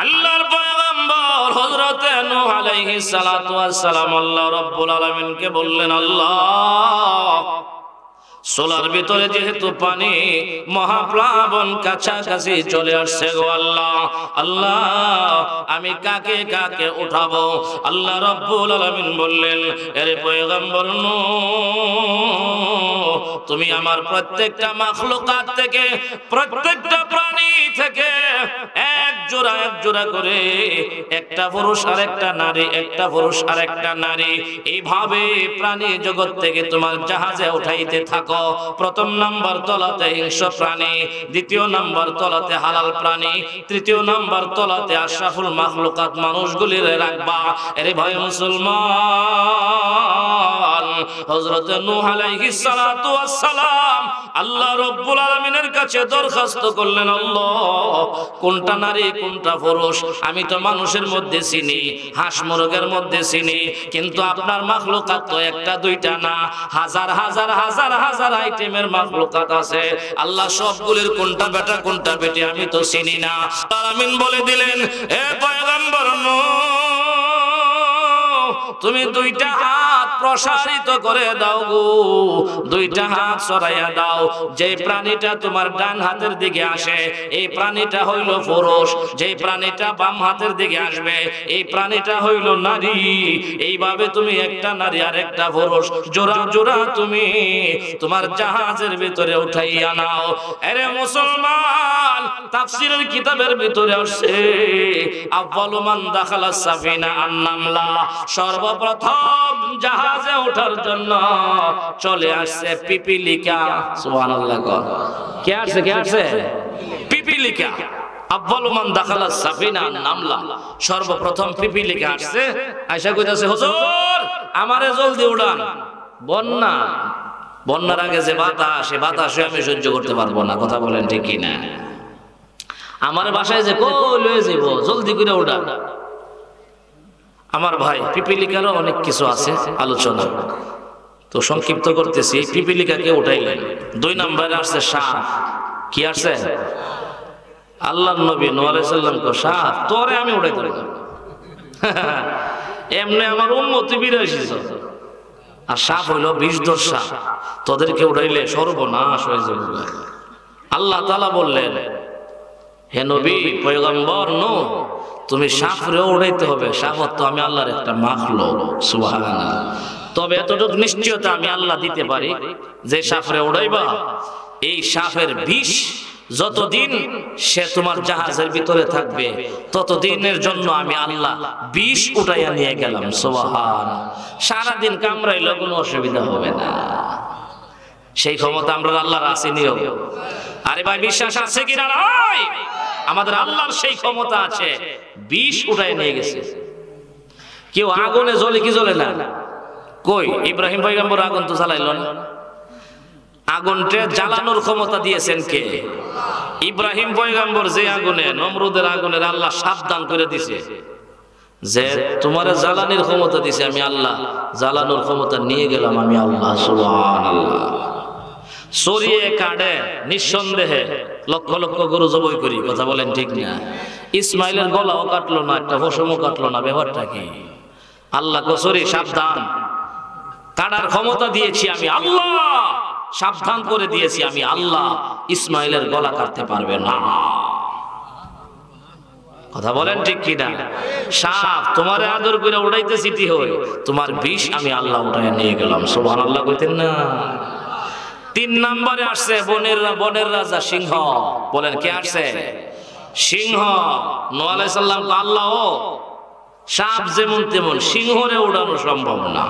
আল্লাহর পয়গম্বর হযরত নূহ আলাইহিস সালাতু ওয়াস সালাম আল্লাহ রাব্বুল আলামিনকে বললেন, আল্লাহ সোলার ভিতরে যেহেতু পানি, মহাপ্লাবন কাছাকাছি চলে আসছে গো আল্লাহ, আল্লাহ আমি কাকে কাকে উঠাবো? আল্লাহ রাব্বুল আলামিন বললেন, এর পয়গম্বর নূহ, তুমি আমার প্রত্যেকটা মাখলুকাত থেকে, প্রত্যেকটা প্রাণী থেকে এক জোড়া করে, একটা পুরুষ আর একটা নারী, একটা পুরুষ আর একটা নারী, এইভাবে প্রাণী জগৎ থেকে তোমার জাহাজে উঠাইতে থাকো। প্রথম নাম্বার তলাতে হিংস্র প্রাণী, দ্বিতীয় নাম্বার তলাতে হালাল প্রাণী, তৃতীয় নাম্বার তলাতে আশরাফুল মাখলুকাত মানুষগুলির রাখবা। এর ভয় মুসলমান, হযরত নূহ আলাইহিস সালাতু ওয়াস সালাম আল্লাহ রাব্বুল আলামিনের কাছে দরখাস্ত করলেন, আল্লাহ কোনটা নারী কোনটা পুরুষ আমি তো মানুষের মধ্যে চিনি, হাঁস মুরগের মধ্যে চিনি, কিন্তু আপনার মাখলুকাত তো একটা দুইটা না, হাজার হাজার হাজার হাজার আইটেমের মাখলুকাত আছে। আল্লাহ সবগুলির কোনটা বেটা কোনটা বেটি আমি তো চিনি না। আমিন বলে দিলেন, হে পয়গম্বর নূহ, তুমি দুইটা হাত প্রসারিত করে দাও গো, দুইটা হাত সরাইয়া দাও। যে প্রাণীটা তোমার ডান হাতের দিকে আসে এই প্রাণীটা হইল পুরুষ, যে প্রাণীটা বাম হাতের দিকে আসবে এই প্রাণীটা হইল নারী। এইভাবে তুমি একটা নারী আর একটা পুরুষ জোড়া জোড়া তুমি তোমার জাহাজের ভিতরে উঠাইয়া নাও। আরে মুসলমান, তাফসীরের কিতাবের ভিতরে আসছে, আউয়ালু মান দাখালাস সাফিনা আন-নামলা, সর্বপ্রথম জাহাজে ওঠার জন্য চলে আসছে পিপিলিকা। সুবহানাল্লাহ। কে আসছে? কে আসছে? পিপিলিকা। আউয়ালু মান দাখালাস সাফিনা আন-নামলা, সর্বপ্রথম পিপিলিকা আসছে। আয়েশা কইতাছে, হুজুর আমারে জলদি উড়ান, বন্যার আগে যে বাতাস, সে বাতাসে আমি সহ্য করতে পারবো না। কথা বলেন ঠিক কি না? আমার বাসায় যে কই লয়ে যাব, জলদি করে উড়ান। আমার ভাই, পিপিলিকারও অনেক কিছু আছে আলোচনা, তো সংক্ষিপ্ত করতেছি। পিপিলিকাকে উঠাইলেন। 2 নম্বরে আসছে সাপ। কি আসছে? আল্লাহর নবী নূহ আলাইহিস সালাম কো, সাপ তোরে আমি উঠাইতে পারবো এমনি আমার উম্মতি 82 আর সাপ হইল 20 সাপ, তোদেরকে উঠাইলে সর্বনাশ হয়ে যাবে। আল্লাহ তাআলা বললেন, হে নবী পয়গম্বর নূহ, তুমি সাপরে উড়াইতে হবে। সাপ তো আমি আল্লাহর একটা মাখলুক। সুবহানাল্লাহ। তবে এতটুকু নিশ্চয়তা আমি আল্লাহ দিতে পারি, যে সাপরে উড়াইবা এই সাপের বিষ যতদিন সে তোমার জাহাজের ভিতরে থাকবে ততদিনের জন্য আমি আল্লাহ বিষ উঠাইয়া নিয়ে গেলাম। সুবহানাল্লাহ। সারাদিন কামড়াইলে কোনো অসুবিধা হবে না। সেই ক্ষমতা আমরা আল্লাহর আছে নিও। আরে ভাই, বিশ্বাস আছে কিনা? নয়, আমাদের আল্লাহর সেই ক্ষমতা আছে। বিষ উঠায় নিয়ে গেছে। কেউ আগুনে জ্বলে কি জ্বলে না? কই ইব্রাহিম পয়গম্বর আগুন তো জ্বালাইল না। আগুনটা জ্বালানোর ক্ষমতা দিয়েছেন কে? ইব্রাহিম পয়গম্বর যে আগুনে, নমরুদের আগুনের আল্লাহ সাবধান করে দিছে যে তোমার জ্বালানির ক্ষমতা দিছে আমি আল্লাহ, জ্বালানোর ক্ষমতা নিয়ে গেলাম আমি আল্লাহ। সুবহানাল্লাহ। সরিয়ে কাটে নিঃসন্দেহে লক্ষ লক্ষ গরু জবাই করি। কথা বলেন ঠিক না? ইসমাইলের গলাও কাটলো না, একটা পশমও কাটলো না। ব্যাপারটা কি? আল্লাহ কসরি সাবধান, কাটার ক্ষমতা দিয়েছি আমি আল্লাহ, সাবধান করে দিয়েছি আমি আল্লাহ, ইসমাইলের গলা কাটতে পারবে না। কথা বলেন ঠিক কি না? সাপ তোমার আদর করে উড়াইতে সিটি হই, তোমার বিষ আমি আল্লাহ উঠায় নিয়ে গেলাম। সুবহানাল্লাহ কইতেন না? 3 নম্বরে আসছে বনের রাজা সিংহ। বলেন কে আসছে? সিংহ। নূহ আলাইহিস সালাম আল্লাহ সাপ যেমন তেমন, সিংহরে উড়ানো সম্ভব না,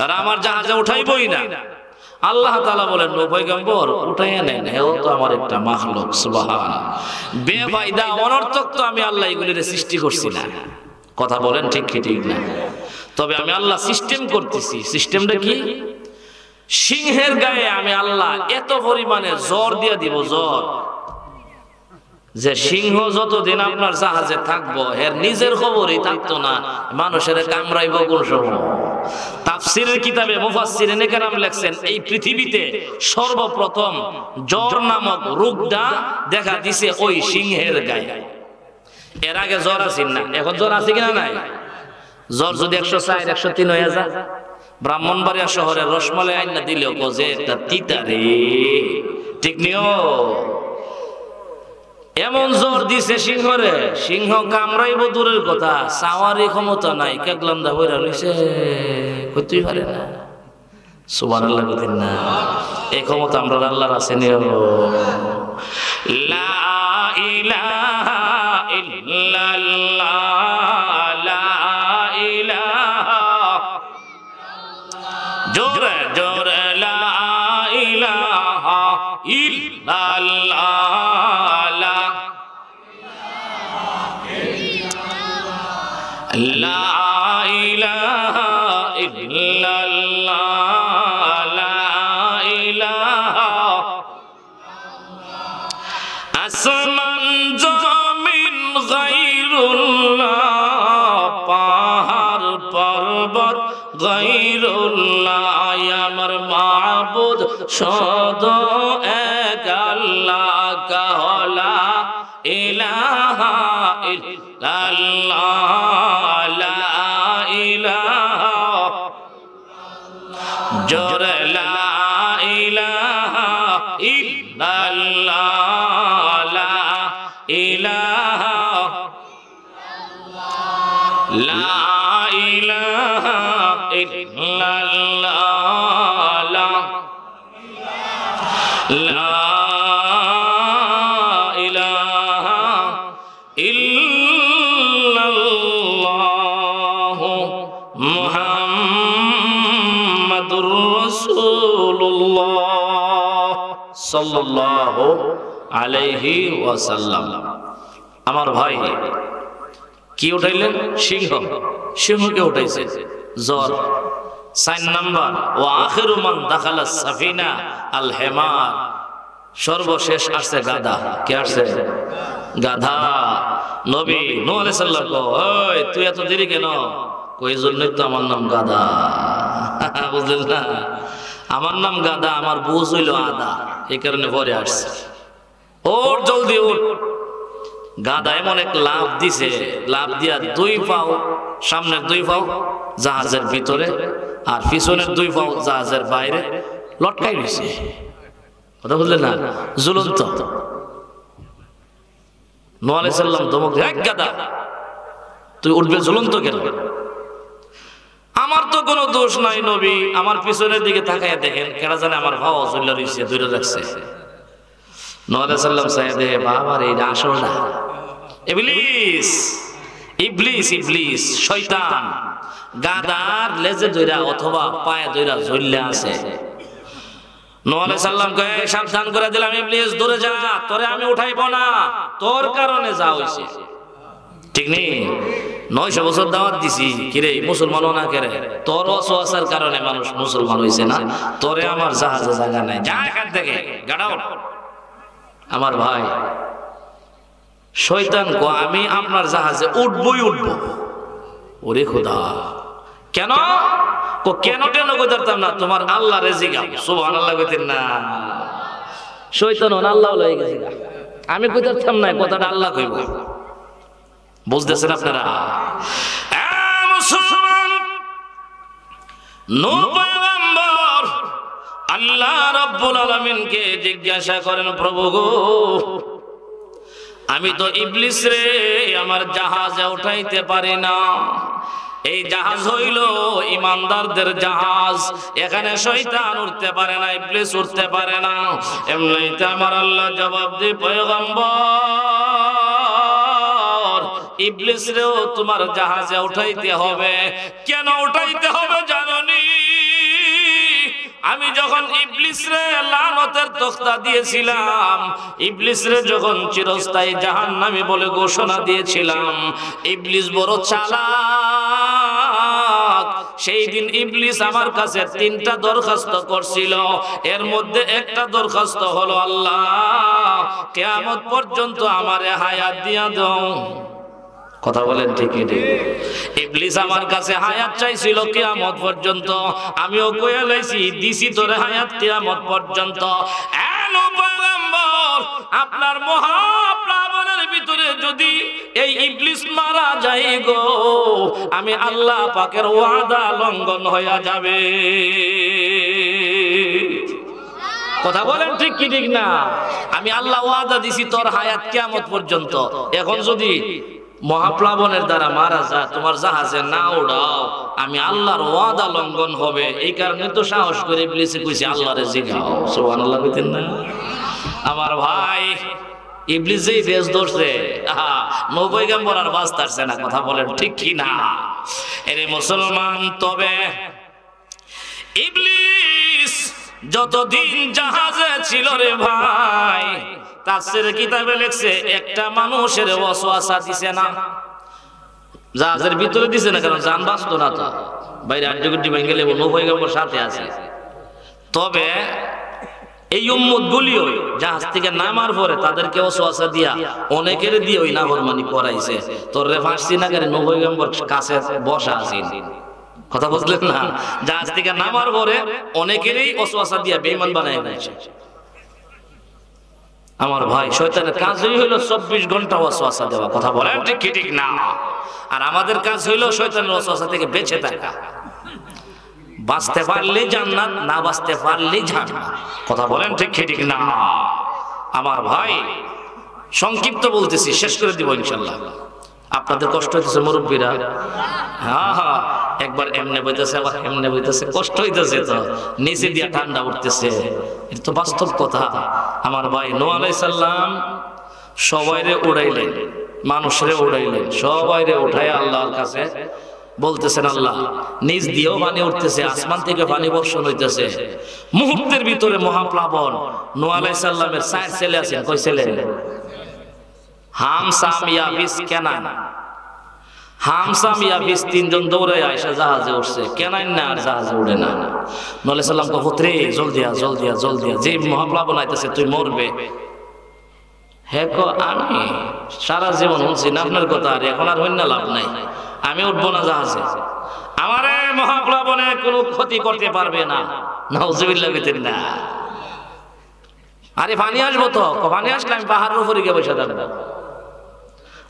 আর আমার জাহাজে উঠাইবই না। আল্লাহ তাআলা বলেন নূহ পয়গম্বর উঠাইয়া নেন, এও তো আমার একটা মাখলুক। সুবহানাল্লাহ। বেফায়দা অনর্থক তো আমি আল্লাহ এগুলির সৃষ্টি করছি না। কথা বলেন ঠিক কি ঠিক না? তবে আমি আল্লাহ সিস্টেম করতেছি। সিস্টেমটা কি? সিংহের গায়ে আমি আল্লাহ এত পরিমাণে জ্বর দিয়ে দিব, জ্বর, যে সিংহ যতদিন আপনার জাহাজে থাকবো এর নিজের খবরই থাকতো না, মানুষের কামড়াইব কোন সময়। তাফসীরের কিতাবে মুফাসসিরিন কেরাম লেখছেন এই পৃথিবীতে সর্বপ্রথম জ্বর নামক রোগটা দেখা দিছে ওই সিংহের গায়ে। এর আগে জ্বর আসেন না, এখন জ্বর আছে কিনা নাই? জ্বর যদি 104 103 হয়ে যায়, ব্রাহ্মণবাড়িয়া শহরের রসমালাই আইনা দিলেও যে একটা তিতা রে, ঠিক নিও। এমন জ্বর দিছে সিংহরে, সিংহ কামড়াইব দূরের কথা, চাওয়ারই ক্ষমতা নাই, কেগলান্দা বইরা লইছে, কইতেই পারে না। সুবহানাল্লাহ বলেন না? এই ক্ষমতা আমরা আল্লাহর আছে নিও। লা ইলাহা ইল্লাল্লাহ, লা ইলাহা, জোরে জোরে লা ইলাহা ইল্লাল্লাহ, লা ইলাহা ইল্লাল্লাহ, লা ইলাহা। আসমান জমিন গায়রুল্লাহ, পাহাড় পর্বত গায়রুল্লাহ, আমার মাবুদ শুধু এক আল্লাহ, কালা ইলাহা ইল্লাল্লাহ, লা ইলাহা, জোরে লা ইলাহা ইল্লাল্লাহ, লা ইলাহা, লা ইলাহা ইল্লাল্লাহ, লা ইলাহা ইল্লাল্লাহ, মুহাম্মাদুর রাসূলুল্লাহ সাল্লাল্লাহু আলাইহি ওয়াসাল্লাম। আমার ভাই কি উঠাইলেন? সিংহ। সিংহকে উঠাইছে জ্বর। 4 নাম্বার, ওয়া আখিরু মান দাখালা সাফিনা আল হিমার, সর্বশেষ আসছে গাধা। কে আসছে? গাধা। নবী নূহ আলাইহিস সালাম কো, ওই তুই এত দেরি কেন? কই জন্যই তো আমার নাম গাধা। বুঝলেন না? আমার নাম গাধা, আমার বুঝ হইল আদা, এই কারণে পরে আসছে। ওর জলদি উঠ। গাধা এমন এক লাফ দিছে, লাফ দিয়া 2 পাও, সামনের 2 পাও জাহাজের ভিতরে আর পিছনের 2 পাও জাহাজের বাইরে লটকাই রয়েছে। কথা বুঝলেন না? ঝুলন্ত। নূহ আলাইহিস সালাম ধমক দিয়ে, এক গাধা তুই উঠবে ঝুলন্ত কেন? আমার তো কোনো দোষ নাই নবী, আমার পিছনের দিকে তাকায় দেখেন, কেডা জানে আমার ভাও ঝুলে রইছে, ধরে রাখছে। নূহ আলাইহিস সালাম সাহেব দেখে, বাবা রে, এটা আসল না, ইবলিস, ইবলিস, ইবলিস, শয়তান গাধার লেজে ধইরা অথবা পায়ে ধইরা ঝুললে আছে। নূহ আলাইহিস সালাম কয়ে, সাবধান করে দিলাম, ইবলিস দূরে যা, তোরে আমি উঠাইব না, তোর কারণে যা হইছে। ঠিক নেই? 900 বছর দাওয়াত দিছি, কিরে মুসলমানও না করে, তোর অসহাসার কারণে মানুষ মুসলমান হইছে না, তোরে আমার জাহাজে জায়গা নাই, যা এখান থেকে, গাড়া উঠ। আমার ভাই শয়তান কো, আমি আপনার জাহাজে উঠবই উঠবো। ওরে খোদা, কেন? কো কেন কেন কইতাম না, তোমার আল্লাহ রেজি গাও। সুবহানাল্লাহ কইতেন না? শয়তান হন আল্লাহ লয়ে গেছে, আমি কইতাম না, কথাটা আল্লাহ কইব। বুঝতেছেন আপনারা? মুসলমান, নূহ পয়গম্বর আল্লাহ রাব্বুল আলামিনকে জিজ্ঞাসা করেন, প্রভু গো, আমি তো ইবলিস রে আমার জাহাজে উঠাইতে পারি না, এই জাহাজ হইল ইমানদারদের জাহাজ। এখানে শয়তান উঠতে পারে না, ইবলিস উঠতে পারে না। এমনিতে আমার আল্লাহ জবাব দিয়ে পয়গম্বর ইবলিসরেও তোমার জাহাজে উঠাইতে হবে। কেন উঠাইতে হবে জানোনি? আমি যখন ইবলিসরে লানতের তখতা দিয়েছিলাম, ইবলিসরে যখন চিরস্থায়ী জাহান্নামী বলে ঘোষণা দিয়েছিলাম, ইবলিস বড় চালাক। সেই দিন ইবলিস আমার কাছে 3টা দরখাস্ত করছিল। এর মধ্যে একটা দরখাস্ত হলো, আল্লাহ কিয়ামত পর্যন্ত আমারে হায়াত দিয়া দাও। কথা বলেন ঠিক কি ঠিক? ইবলিস আমার কাছে হায়াত চাইছিল কিয়ামত পর্যন্ত। আমিও কইয়া লাইছি দিছি তোরে হায়াত কিয়ামত পর্যন্ত। আপনার মহাপ্লাবনের ভিতরে যদি এই ইবলিস মারা যায় গো, আমি আল্লাহ পাকের ওয়াদা লঙ্ঘন হয়ে যাবে। কথা বলেন ঠিক কি ঠিক না? আমি আল্লাহ ওয়াদা দিছি তোর হায়াত কিয়ামত পর্যন্ত। এখন যদি মহাপ্লাবনের দ্বারা মারা যায়, তোমার জাহাজে না উড়াও, আমি আল্লাহর ওয়াদা লঙ্ঘন হবে। এই কারণে তো সাহস করে ইবলিসে কইছি আল্লাহরে জিগাও। সুবহানাল্লাহ কইতেন না? আমার ভাই ইবলিস যেই বেশ ধরছে, নবয়গম্বর আর বাঁচতারছে না। কথা বলেন ঠিক কি না? এরে মুসলমান, তবে ইবলিস যতদিন জাহাজে ছিল রে ভাই, তাফসীর কিতাবে লেখছে একটা মানুষের ওয়াসওয়াসা দিছে না। জাহাজের ভিতরে দিছে না, কারণ জান বাঁচত না তো, বাইরে আড্ডি ভেঙে গেলে নবয়গম্বর সাথে আছে। তবে এই উম্মত গুলিও জাহাজ থেকে নামার পরে তাদেরকে ওয়াসওয়াসা দিয়া অনেকের দিয়ে ওই নাফরমানি করাইছে। তোর রে ফাঁসি না করে নবয়গম্বর কাছে বসা আছেন। কথা বুঝলেন না? জাহাজ থেকে নামার পরে অনেকেরই ওয়াসওয়াসা দিয়া বেঈমান বানায় দিয়েছে। আমার ভাই শয়তানের কাজই হলো 24 ঘন্টা ওয়াসওয়াসা দেওয়া। কথা বলেন ঠিক কি ঠিক না? আর আমাদের কাজ হলো শয়তানের ওয়াসওয়াসা থেকে বেঁচে থাকা। বাঁচতে পারলে জান্নাত, না বাঁচতে পারলে জাহান্নাম। কথা বলেন ঠিক কি ঠিক না? আমার ভাই সংক্ষিপ্ত বলতেছি, শেষ করে দিব ইনশাআল্লাহ। আপনাদের কষ্ট হইতেছে মুরব্বীরা? হ্যাঁ হ্যাঁ, একবার এমনে বইতেছে, আবার এমনে বইতেছে, কষ্ট হইতেছে তো, নিচে দিয়া ঠান্ডা উঠতেছে। এটা তো বাস্তব কথা। আমার ভাই নূহ আলাইহিস সালাম সবাইরে উড়াইলেন, মানুষরে উড়াইলেন, সবাইরে উঠায় আল্লাহর কাছে বলতেছেন, আল্লাহ নিজ দিয়েও পানি উঠতেছে, আসমান থেকে পানি বর্ষণ হইতেছে। মুহূর্তের ভিতরে মহাপ্লাবন। নূহ আলাইহিস সালামের 4 ছেলে আছেন। কয় ছেলে? হাম, সাম, ইয়াফিস, কেনান। হাম, সাম, ইয়াফিস 3 জন দৌড়ে আয়েশা জাহাজে উঠছে। কেনান না আর জাহাজে উড়ে না। নূহ আলাইহিস সালাম কয়, পুত্রে জলদি আ, জলদি আ, জলদি আ, যে মহাপ্লাবন আইতেছে তুই মরবে। হে কো, আমি সারা জীবন শুনছি না আপনার কথা, আর এখন আর হইনা লাভ নাই, আমি উঠবো না জাহাজে। আমারে মহাপ্লাবনে কোনো ক্ষতি করতে পারবে না। নাউজুবিল্লাহ বিতেন না। আরে পানি আসবো তো, পানি আসলে আমি পাহাড়ের উপরে গিয়ে বসে থাকবো।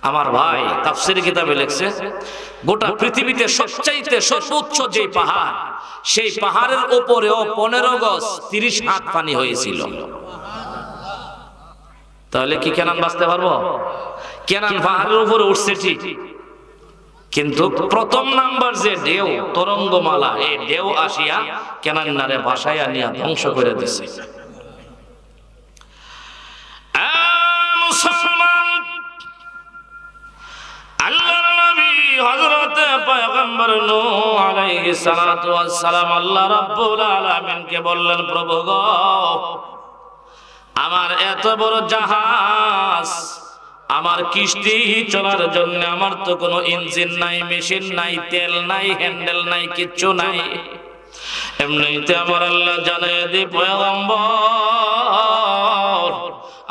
আমার ভাই তাফসীর কিতাবে লেখছে, গোটা পৃথিবীতে সবচাইতে সর্বোচ্চ যে পাহাড়, সেই পাহাড়ের উপরেও 15 গজ 30 হাত পানি হয়েছিল। তাহলে কি কেনান বাঁচতে পারবো? কেনান পাহাড়ের উপরে উঠছে ঠিক, কিন্তু প্রথম নাম্বার যে ঢেউ, তরঙ্গমালা, এই ঢেউ আসিয়া কেনান্নারে ভাসাইয়া নিয়া ধ্বংস করে দিছে। মুসলমান, আল্লাহর নবী হযরত পয়গম্বর নূহ আলাইহিস সালাতু ওয়াস সালাম আল্লাহ রাব্বুল আলামিনকে বললেন, প্রভু গো, আমার এত বড় জাহাজ, আমার কিস্তি চলার জন্য আমার তো কোনো ইঞ্জিন নাই, মেশিন নাই, তেল নাই, হ্যান্ডেল নাই, কিচ্ছু নাই। এমনিতে আমার আল্লাহ জানায় দি, পয়গম্বর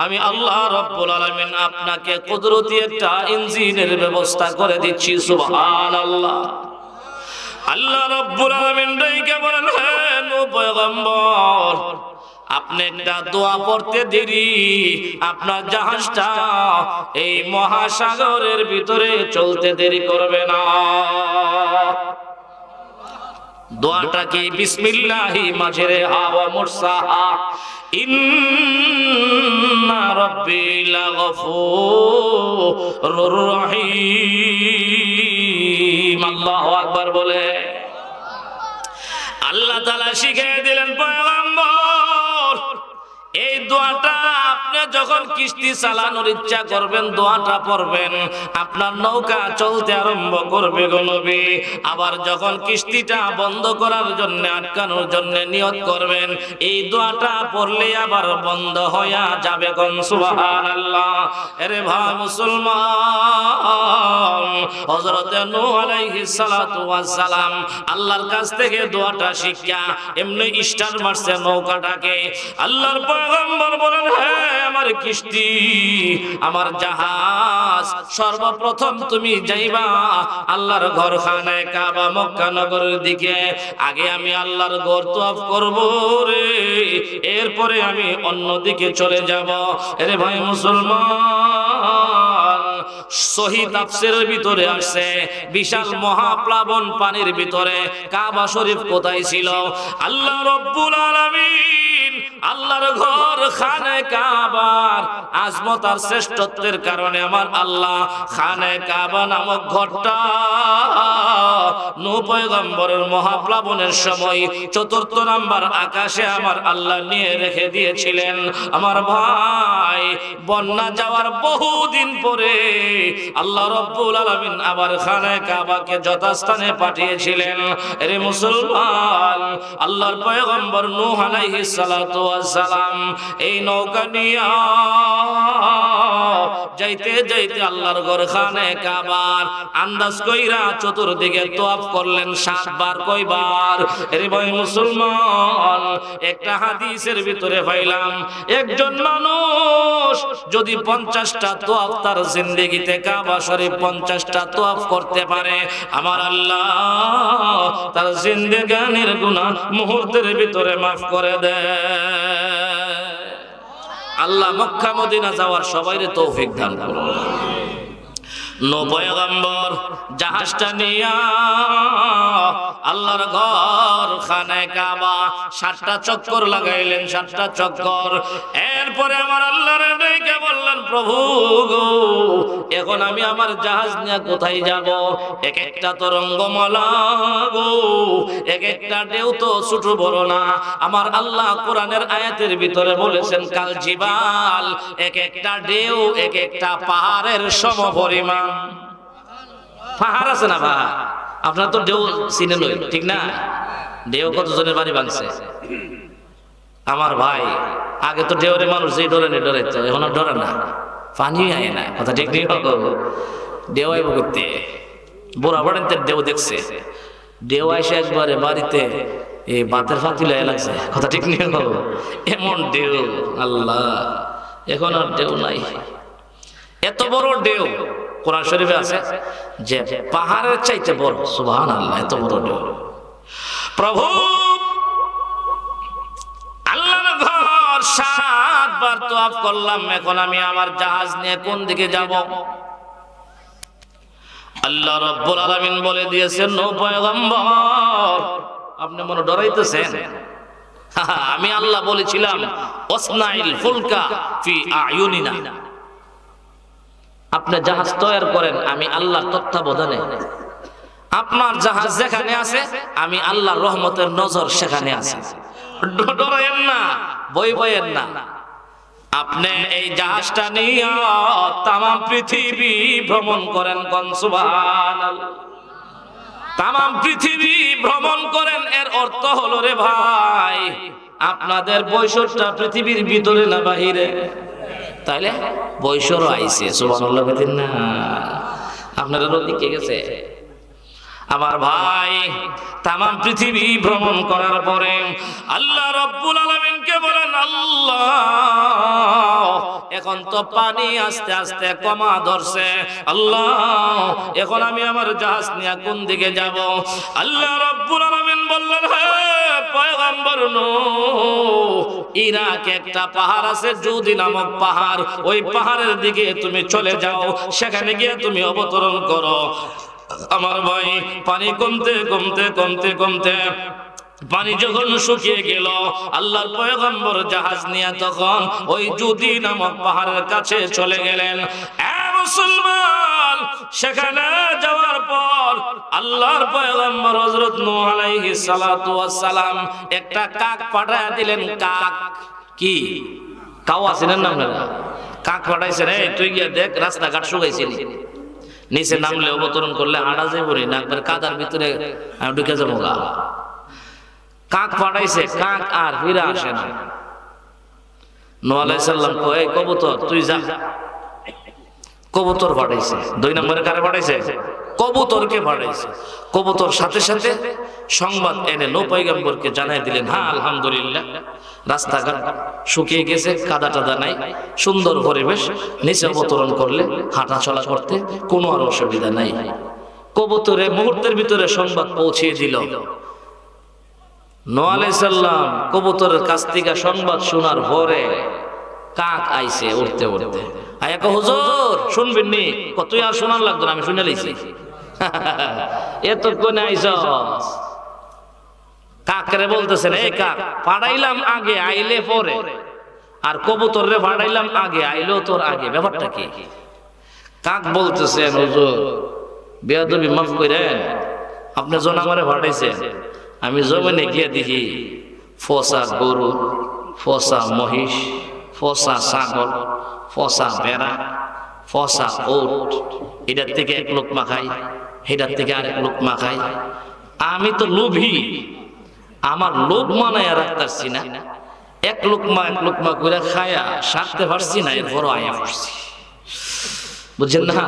আমি আল্লাহ রাব্বুল আলামিন আপনাকে কুদরতি একটা ইঞ্জিনের ব্যবস্থা করে দিচ্ছি। সুবহানাল্লাহ। আল্লাহ রাব্বুল আলামিন ডাইকে বলেন, হে নূহ পয়গম্বর, আপনি একটা দোয়া পড়তে দেরি, আপনার জাহাজটা এই মহাসাগরের ভিতরে চলতে দেরি করবে না। দোয়াটা কি? বিসমিল্লাহি মাজরে হাওয়া মুরসাহা ইন্না রাব্বি লাগফুরুর রহিম। আল্লাহু আকবার। বলে? আল্লাহ তাআলা শিখিয়ে দিলেন পয়গম্বর, এই দোয়াটা আপনি যখন কিস্তি চালানোর ইচ্ছা করবেন দোয়াটা পড়বেন, আপনার নৌকা চলতে আরম্ভ করবে গো নবী। আবার যখন কিস্তিটা বন্ধ করার জন্য, আটকানোর জন্য নিয়ত করবেন, এই দোয়াটা পড়লে আবার বন্ধ হয়ে যাবে। কোন সুবহানাল্লাহ। আরে ভাই মুসলমান, হযরত নূহ আলাইহিস সালাতু ওয়াস সালাম আল্লাহর কাছ থেকে দোয়াটা শিক্ষা এমনি স্টার মারছে নৌকাটাকে। আল্লাহর পয়গম্বর বলেন, হ্যাঁ আমার কিস্তি, আমার জাহাজ, সর্বপ্রথম তুমি যাইবা আল্লাহর ঘর খানায় কাবা মক্কা নগরের দিকে। আগে আমি আল্লাহর ঘর তওয়াফ করব রে, এরপরে আমি অন্য দিকে চলে যাব। আরে ভাই মুসলমান, সহি তাফসীরের ভিতরে আসছে বিশাল মহাপ্লাবন পানির ভিতরে কাবা শরীফ কোথায় ছিল? আল্লাহ রাব্বুল আলামিন আল্লাহর ঘর খানে কাবার আজমত আর শ্রেষ্ঠত্বের কারণে আমার আল্লাহ খানে কাবা নামক ঘরটা নূহ পয়গম্বরের মহাপ্লাবনের সময় ৪র্থ নাম্বার আকাশে আমার আল্লাহ নিয়ে রেখে দিয়েছিলেন। আমার ভাই, বন্যা যাওয়ার বহুদিন পরে আল্লাহ রাব্বুল আলামিন আবার খানে কাবাকে যথাস্থানে পাঠিয়েছিলেন। আরে মুসলমান, আল্লাহর পয়গম্বর নূহ আলাইহিস সালাতু ওয়াস সালাম এই নৌকা নিয়ে যাইতে যাইতে আল্লাহর ঘর খানে কাবার আন্দাজ কইরা চতুর্দিকে তওয়াফ করলেন 7 বার। কয়বার? আরে ভাই মুসলমান, একটা হাদিসের ভিতরে পাইলাম একজন মানুষ যদি 50টা তওয়াফ তার জিন্দেগিতে কাবা শরীফ 50টা তওয়াফ করতে পারে, আমার আল্লাহ তার জিন্দেগানির গুনাহ মুহূর্তের ভিতরে মাফ করে দেয়। আল্লাহ মক্কা মদিনা যাওয়ার সবাইরে তৌফিক দান করুন। নূহ পয়গম্বর জাহাজটা নিয়া আল্লাহর ঘর খানে কাবা 7টা চক্কর লাগাইলেন, 7টা চক্কর। এরপরে আমার আল্লাহর ডেকে বললেন, প্রভু গো, এখন আমি আমার জাহাজ নিয়ে কোথায় যাব? এক একটা তরঙ্গমালা গো, এক একটা ঢেউ তো ছোট বড় না। আমার আল্লাহ কোরআনের আয়াতের ভিতরে বলেছেন, কাল জিবাল, এক একটা ঢেউ এক একটা পাহাড়ের সমপরিমাণ। পাহাড় আছে না পাহাড়? আপনার তো ঢেউ চিনে নই, ঠিক না? ঢেউ কতজনের বাড়ি ভাঙছে? আমার ভাই, আগে তো ঢেউরে মানুষ যেই ডরে নেই ডরাইতো, এখন আর ডরে না, পানি আয় না। কথা ঠিক নেই? ঢেউ আইব করতে বুড়া বাড়িতে ঢেউ দেখছে, ঢেউ আইসে একবারে বাড়িতে এই বাতের ফাতিল লাগছে। কথা ঠিক নেই? এমন ঢেউ আল্লাহ, এখন আর ঢেউ নাই। এত বড় ঢেউ কোরআন শরীফে আছে যে পাহাড়ের চাইতে বড়। সুবহানাল্লাহ, এত বড় ঢেউ। প্রভু আল্লাহর ঘর 7 বার তওয়াফ করলাম, এখন আমি আমার জাহাজ নিয়ে কোন দিকে যাব? আল্লাহ রাব্বুল আলামিন বলে দিয়েছেন, নূহ পয়গম্বর আপনি মনে ডরাইতেছেন? আমি আল্লাহ বলেছিলাম, ওয়াসনাইল ফুলকা ফি আয়ুনিনা, আপনি জাহাজ তৈরি করেন আমি আল্লাহর তত্ত্বাবধানে। আপনার জাহাজ যেখানে আছে আমি আল্লাহর রহমতের নজর সেখানে আছে। ডরায়েন না, ভয় পাইয়েন না। আপনি এই জাহাজটা নিয়ে তাম পৃথিবী ভ্রমণ করেন। কোন সুবহানাল্লাহ। তাম পৃথিবী ভ্রমণ করেন, এর অর্থ হলো রে ভাই, আপনাদের বৈশিষ্ট্য পৃথিবীর ভিতরে না বাহিরে? তাইলে বৈশরও আইছে। সুবহানাল্লাহ বলেন না? আপনারা দিকে গেছে আমার ভাই। তাম পৃথিবী ভ্রমণ করার পরে আল্লাহ রাব্বুল আলামিনকে বলেন, আল্লাহ এখন তো পানি আস্তে আস্তে কমা ধরছে, আল্লাহ এখন আমি আমার জাহাজ নিয়ে কোন দিকে যাব? আল্লাহ রাব্বুল আলামিন বললেন, হে পয়গম্বর নূহ, ইরাকে একটা পাহাড় আছে জুদি নামক পাহাড়, ওই পাহাড়ের দিকে তুমি চলে যাও, সেখানে গিয়ে তুমি অবতরণ করো। আমার ভাই, পানি কমতে কমতে কমতে কমতে পানি যখন শুকিয়ে গেল, আল্লাহর পয়গম্বর জাহাজ নিয়ে তখন ওই জুদি নামক পাহাড়ের কাছে চলে গেলেন। মুসলমান, সেখানে যাওয়ার পর আল্লাহর পয়গম্বর হযরত নূহ আলাইহিস সালাতু ওয়াস সালাম একটা কাক পাঠায়া দিলেন। কাক কি কাওয়া চিনেন না আপনারা? কাক পাঠাইছেন, এই তুই গিয়ে দেখ রাস্তাঘাট শুকাইছিলি, নিচে নামলে অবতরণ করলে হাঁটা যাইব না, একবার কাদার ভিতরে ঢুকে যাবো গা। কাক পাঠাইছে, কাক আর ফিরে আসে না। নূহ আলাইহিস সালাম কয়, এই কবুতর তুই যা। কবুতর পাঠাইছে। 2 নম্বরে কারে পাঠাইছে? কবুতরকে পাঠাইছে। কবুতর সাথে সাথে সংবাদ এনে নূহ পয়গম্বরকে জানাই দিলেন, হ্যাঁ আলহামদুলিল্লাহ রাস্তাঘাট শুকিয়ে গেছে, কাদা টাদা নাই, সুন্দর পরিবেশ, নিচে অবতরণ করলে হাঁটা চলা করতে কোনো আর অসুবিধা নাই। কবুতরে মুহূর্তের ভিতরে সংবাদ পৌঁছিয়ে দিল। নূহ আলাইহিস সালাম কবুতরের কাছ থেকে সংবাদ শোনার পরে কাক আইছে উড়তে উড়তে, আয়া কো হুজুর শুনবেন নি? তুই আর শোনার লাগতো না, আমি শুনে লইছি। এতক্ষণে আইছস। কাকরে বলতেছেন, এই কাক পাঠাইলাম আগে আইলে পরে, আর কবুতর রে পাঠাইলাম আগে আইলো তোর আগে, ব্যাপারটা কি? কাক বলতেছেন, হুজুর বেয়াদবি মাফ করেন, আপনি জন আমারে পাঠাইছেন, আমি জমিনে গিয়ে দেখি ফসা গরু, ফসা মহিষ, ফসা ছাগল, ফসা বেড়া, ফসা ওট, এটার থেকে এক লোকমা খাই, এটার থেকে আরেক লোকমা খাই। আমি তো লোভী, আমার লোভ মানায় রাখতেছি না, এক লোকমা করে খায়া সারতে পারছি না, এরপরও আয়া পড়ছি। বুঝছেন না?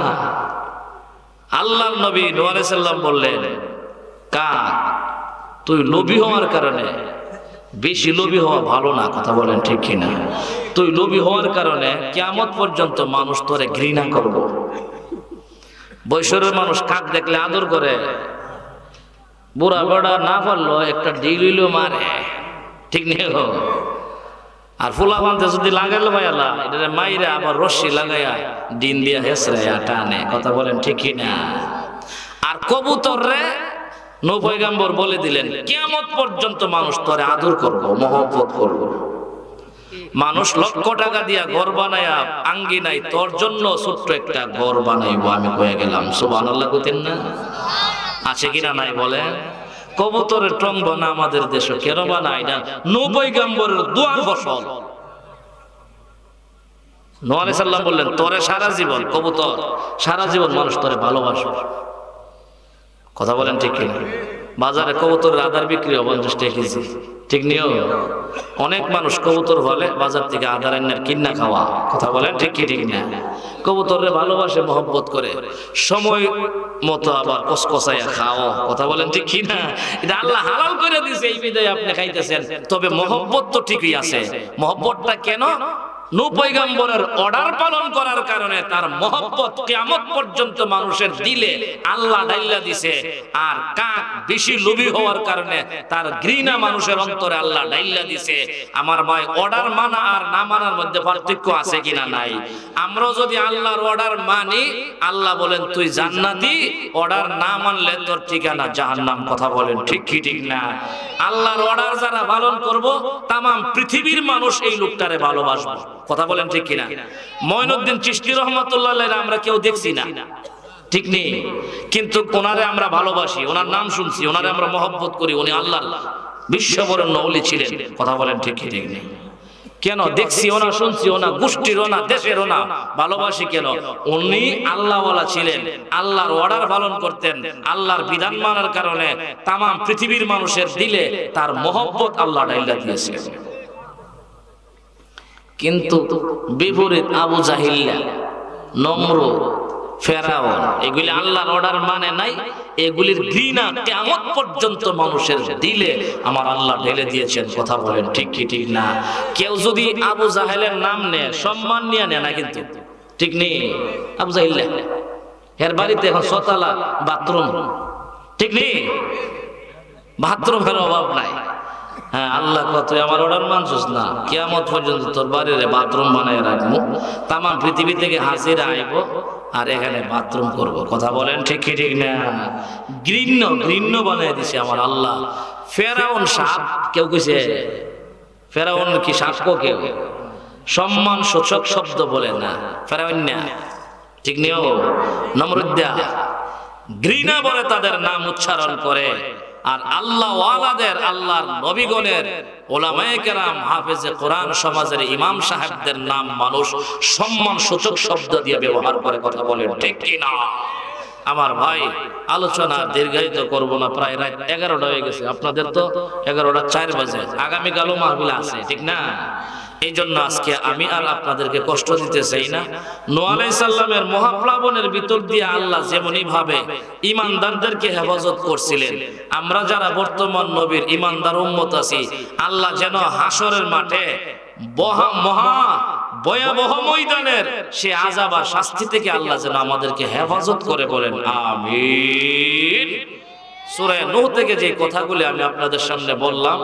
আল্লাহর নবী নূহ আলাইহিস সালাম বললেন, কাক তুই লোভী হওয়ার কারণে, বেশি লোভী হওয়া ভালো না, কথা বলেন ঠিক কিনা? তুই লোভী হওয়ার কারণে কিয়ামত পর্যন্ত মানুষ তোরে ঘৃণা করবো। বৈশরের মানুষ কাক দেখলে আদর করে, বুড়া বড়া না পারলো একটা ডিল মারে, ঠিক নেই? আর ফুলা বানতে যদি লাগাইলো ভাই আল্লাহ, এটা মাইরা আবার রশ্মি লাগাইয়া ডিম দিয়া হেসরাইয়া টানে, কথা বলেন ঠিক কিনা? আর কবুতর রে নূহ পয়গম্বর বলে দিলেন, কিয়ামত পর্যন্ত মানুষ তোরে আদর করবো, মহব্বত করবো। মানুষ লক্ষ টাকা দিয়া ঘর বানায়া আঙ্গি নাই, তোর জন্য ছোট্ট একটা ঘর বানাইবো আমি কয়ে গেলাম। সুবহানাল্লাহ কইতেন না? আছে কিনা নাই বলে? কবুতরের টং বানা আমাদের দেশে কেন বানায় না? নূহ পয়গম্বরের দোয়ার ফসল। নূহ আলাইহিস সালাম বললেন, তোরে সারা জীবন, কবুতর সারা জীবন মানুষ তোরে ভালোবাসবে, কথা বলেন ঠিক কিনা? বাজারে কবুতরের আদার বিক্রি 50 টাকা কেজি, ঠিক নিও? অনেক মানুষ কবুতর বলে বাজার থেকে আদার এনে কিনা খাওয়া, কথা বলেন ঠিক কি ঠিক না? কবুতরে ভালোবাসে, মহব্বত করে, সময় মতো আবার কসকসাইয়া খাও, কথা বলেন ঠিক কি না? এটা আল্লাহ হালাল করে দিয়েছে, এই বিধায় আপনি খাইতেছেন। তবে মহব্বত তো ঠিকই আছে। মহব্বতটা কেন? নূহ পয়গম্বরের অর্ডার পালন করার কারণে তার মহব্বত কিয়ামত পর্যন্ত মানুষের দিলে আল্লাহ ডাইলা দিছে। আর কাক বেশি লোভী হওয়ার কারণে তার ঘৃণা মানুষের অন্তরে আল্লাহ ডাইলা দিছে। আমার ভাই, অর্ডার মানা আর না মানার মধ্যে পার্থক্য আছে কিনা? নাই। আমরা যদি আল্লাহর অর্ডার মানি, আল্লাহ বলেন তুই জান্নাতি, অর্ডার না মানলে তোর ঠিকানা জাহান্নাম, কথা বলেন ঠিক কি ঠিক না? আল্লাহর অর্ডার যারা পালন করব, তাম পৃথিবীর মানুষ এই লোকটারে ভালোবাসবে, কথা বলেন ঠিক কিনা? মঈনুদ্দিন চিশতি রহমাতুল্লাহ আলাইহি আমরা কেউ দেখছি না, ঠিক নেই, কিন্তু ওনারে আমরা ভালোবাসি, ওনার নাম শুনছি, ওনারে আমরা মহব্বত করি। উনি আল্লাহর বিশ্ববরেণ্য ওলি ছিলেন, কথা বলেন ঠিক কি ঠিক নেই? কেন দেখছি ওনা, শুনছি ওনা, গোষ্ঠীর ওনা, দেশের ওনা, ভালোবাসি কেন? উনি আল্লাহওয়ালা ছিলেন, আল্লাহর অর্ডার পালন করতেন, আল্লাহর বিধান মানার কারণে তাম পৃথিবীর মানুষের দিলে তার মহব্বত আল্লাহ ডাইলা দিয়েছে। কিন্তু বিপরীত আবু জাহিল্লা, নমরুদ, ফেরাউন, এগুলি আল্লাহর অর্ডার মানে নাই, এগুলির ঘৃণা কিয়ামত পর্যন্ত মানুষের দিলে আমার আল্লাহ ঢেলে দিয়েছেন, কথা বলেন ঠিক কি ঠিক না? কেউ যদি আবু জাহেলের নাম নেয়, সম্মান নিয়ে নেয় না, কিন্তু ঠিক নেই? আবু জাহিল্লা এর বাড়িতে এখন 6 তলা বাথরুম, ঠিক নেই? বাথরুমের অভাব নাই। হ্যাঁ, আল্লাহ কত আমার অর্ডার মানছিস না, কিয়ামত পর্যন্ত তোর বাড়ির বাথরুম বানায় রাখবো, তাম পৃথিবী থেকে হাজিরা আইব আর এখানে বাথরুম করব, কথা বলেন ঠিক কি ঠিক না? ঘৃণ্য বানিয়ে দিছে আমার আল্লাহ। ফেরাউন সাপ, কেউ কইছে ফেরাউন কি সাপ? কেউ সম্মান সূচক শব্দ বলে না, ফেরাউন না, ঠিক নিও? নমরুদ্দা ঘৃণা ভরে তাদের নাম উচ্চারণ করে। আর আল্লাহ ওয়ালাদের, আল্লাহর নবীগণের, ওলামায়ে কেরাম, হাফেজে কোরআন সমাজের ইমাম সাহেবদের নাম মানুষ সম্মান সূচক শব্দ দিয়ে ব্যবহার করে। কথা বলেন ঠিক কি না? আমার ভাই, আলোচনা দীর্ঘায়িত করব না, প্রায় রাত 11টা হয়ে গেছে। আপনাদের তো 11টা 4 বাজে, আগামীকালও মাহফিল আছে, ঠিক না? এই জন্য আজকে আমি আর আপনাদেরকে কষ্ট দিতে চাই না। নূহ আলাইহিস সালামের মহাপ্লাবনের ভিতর দিয়ে আল্লাহ যেমনি ভাবে ঈমানদারদেরকে হেফাজত করছিলেন, আমরা যারা বর্তমান নবীর ঈমানদার উম্মত আছি, আল্লাহ যেন হাসরের মাঠে মহা ভয়াবহ ময়দানের সে আযাব আর শাস্তি থেকে আল্লাহ যেন আমাদেরকে হেফাজত করে, বলেন আমিন। সূরা নূহ থেকে যে কথাগুলি আমি আপনাদের সামনে বললাম,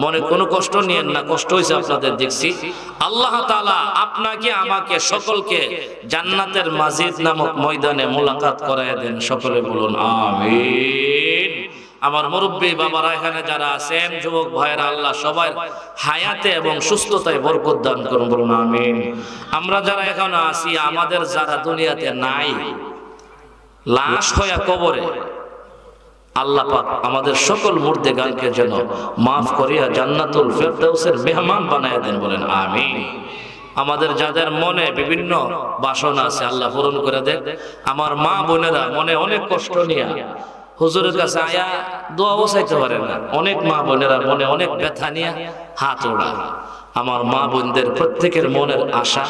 মনে কোনো কষ্ট নিয়েন না, কষ্ট হয়েছে আপনাদের দেখছি। আল্লাহ তাআলা আপনাকে আমাকে সকলকে জান্নাতের মাজিদ নামক ময়দানে মোলাকাত করায় দেন, সকলে বলুন আমিন। আমার মুরব্বী বাবারা এখানে যারা আছেন, যুবক ভাইরা, আল্লাহ সবার হায়াতে এবং সুস্থতায় বরকত দান করুন, বলুন আমিন। আমরা যারা এখনো আছি, আমাদের যারা দুনিয়াতে নাই, লাশ হয়ে কবরে, আল্লাহ পাক আমাদের সকল মুর্দেগানকে যেন মাফ করিয়া জান্নাতুল ফেরদাউসের মেহমান বানায়া দেন, বলেন আমিন। আমাদের যাদের মনে বিভিন্ন বাসনা আছে, আল্লাহ পূরণ করে দেন। আমার মা বোনেরা মনে অনেক কষ্ট নিয়ে হুজুরের কাছে আয়া দোয়াও চাইতে পারে না, অনেক মা বোনেরা মনে অনেক ব্যথা নিয়ে হাত ওড়া। আমার মা বোনদের প্রত্যেকের মনের আশা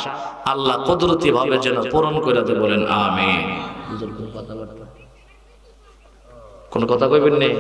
আল্লাহ কুদরতি ভাবে যেন পূরণ করে দেন, বলেন আমিন। কোন কথা কইবেন নেই?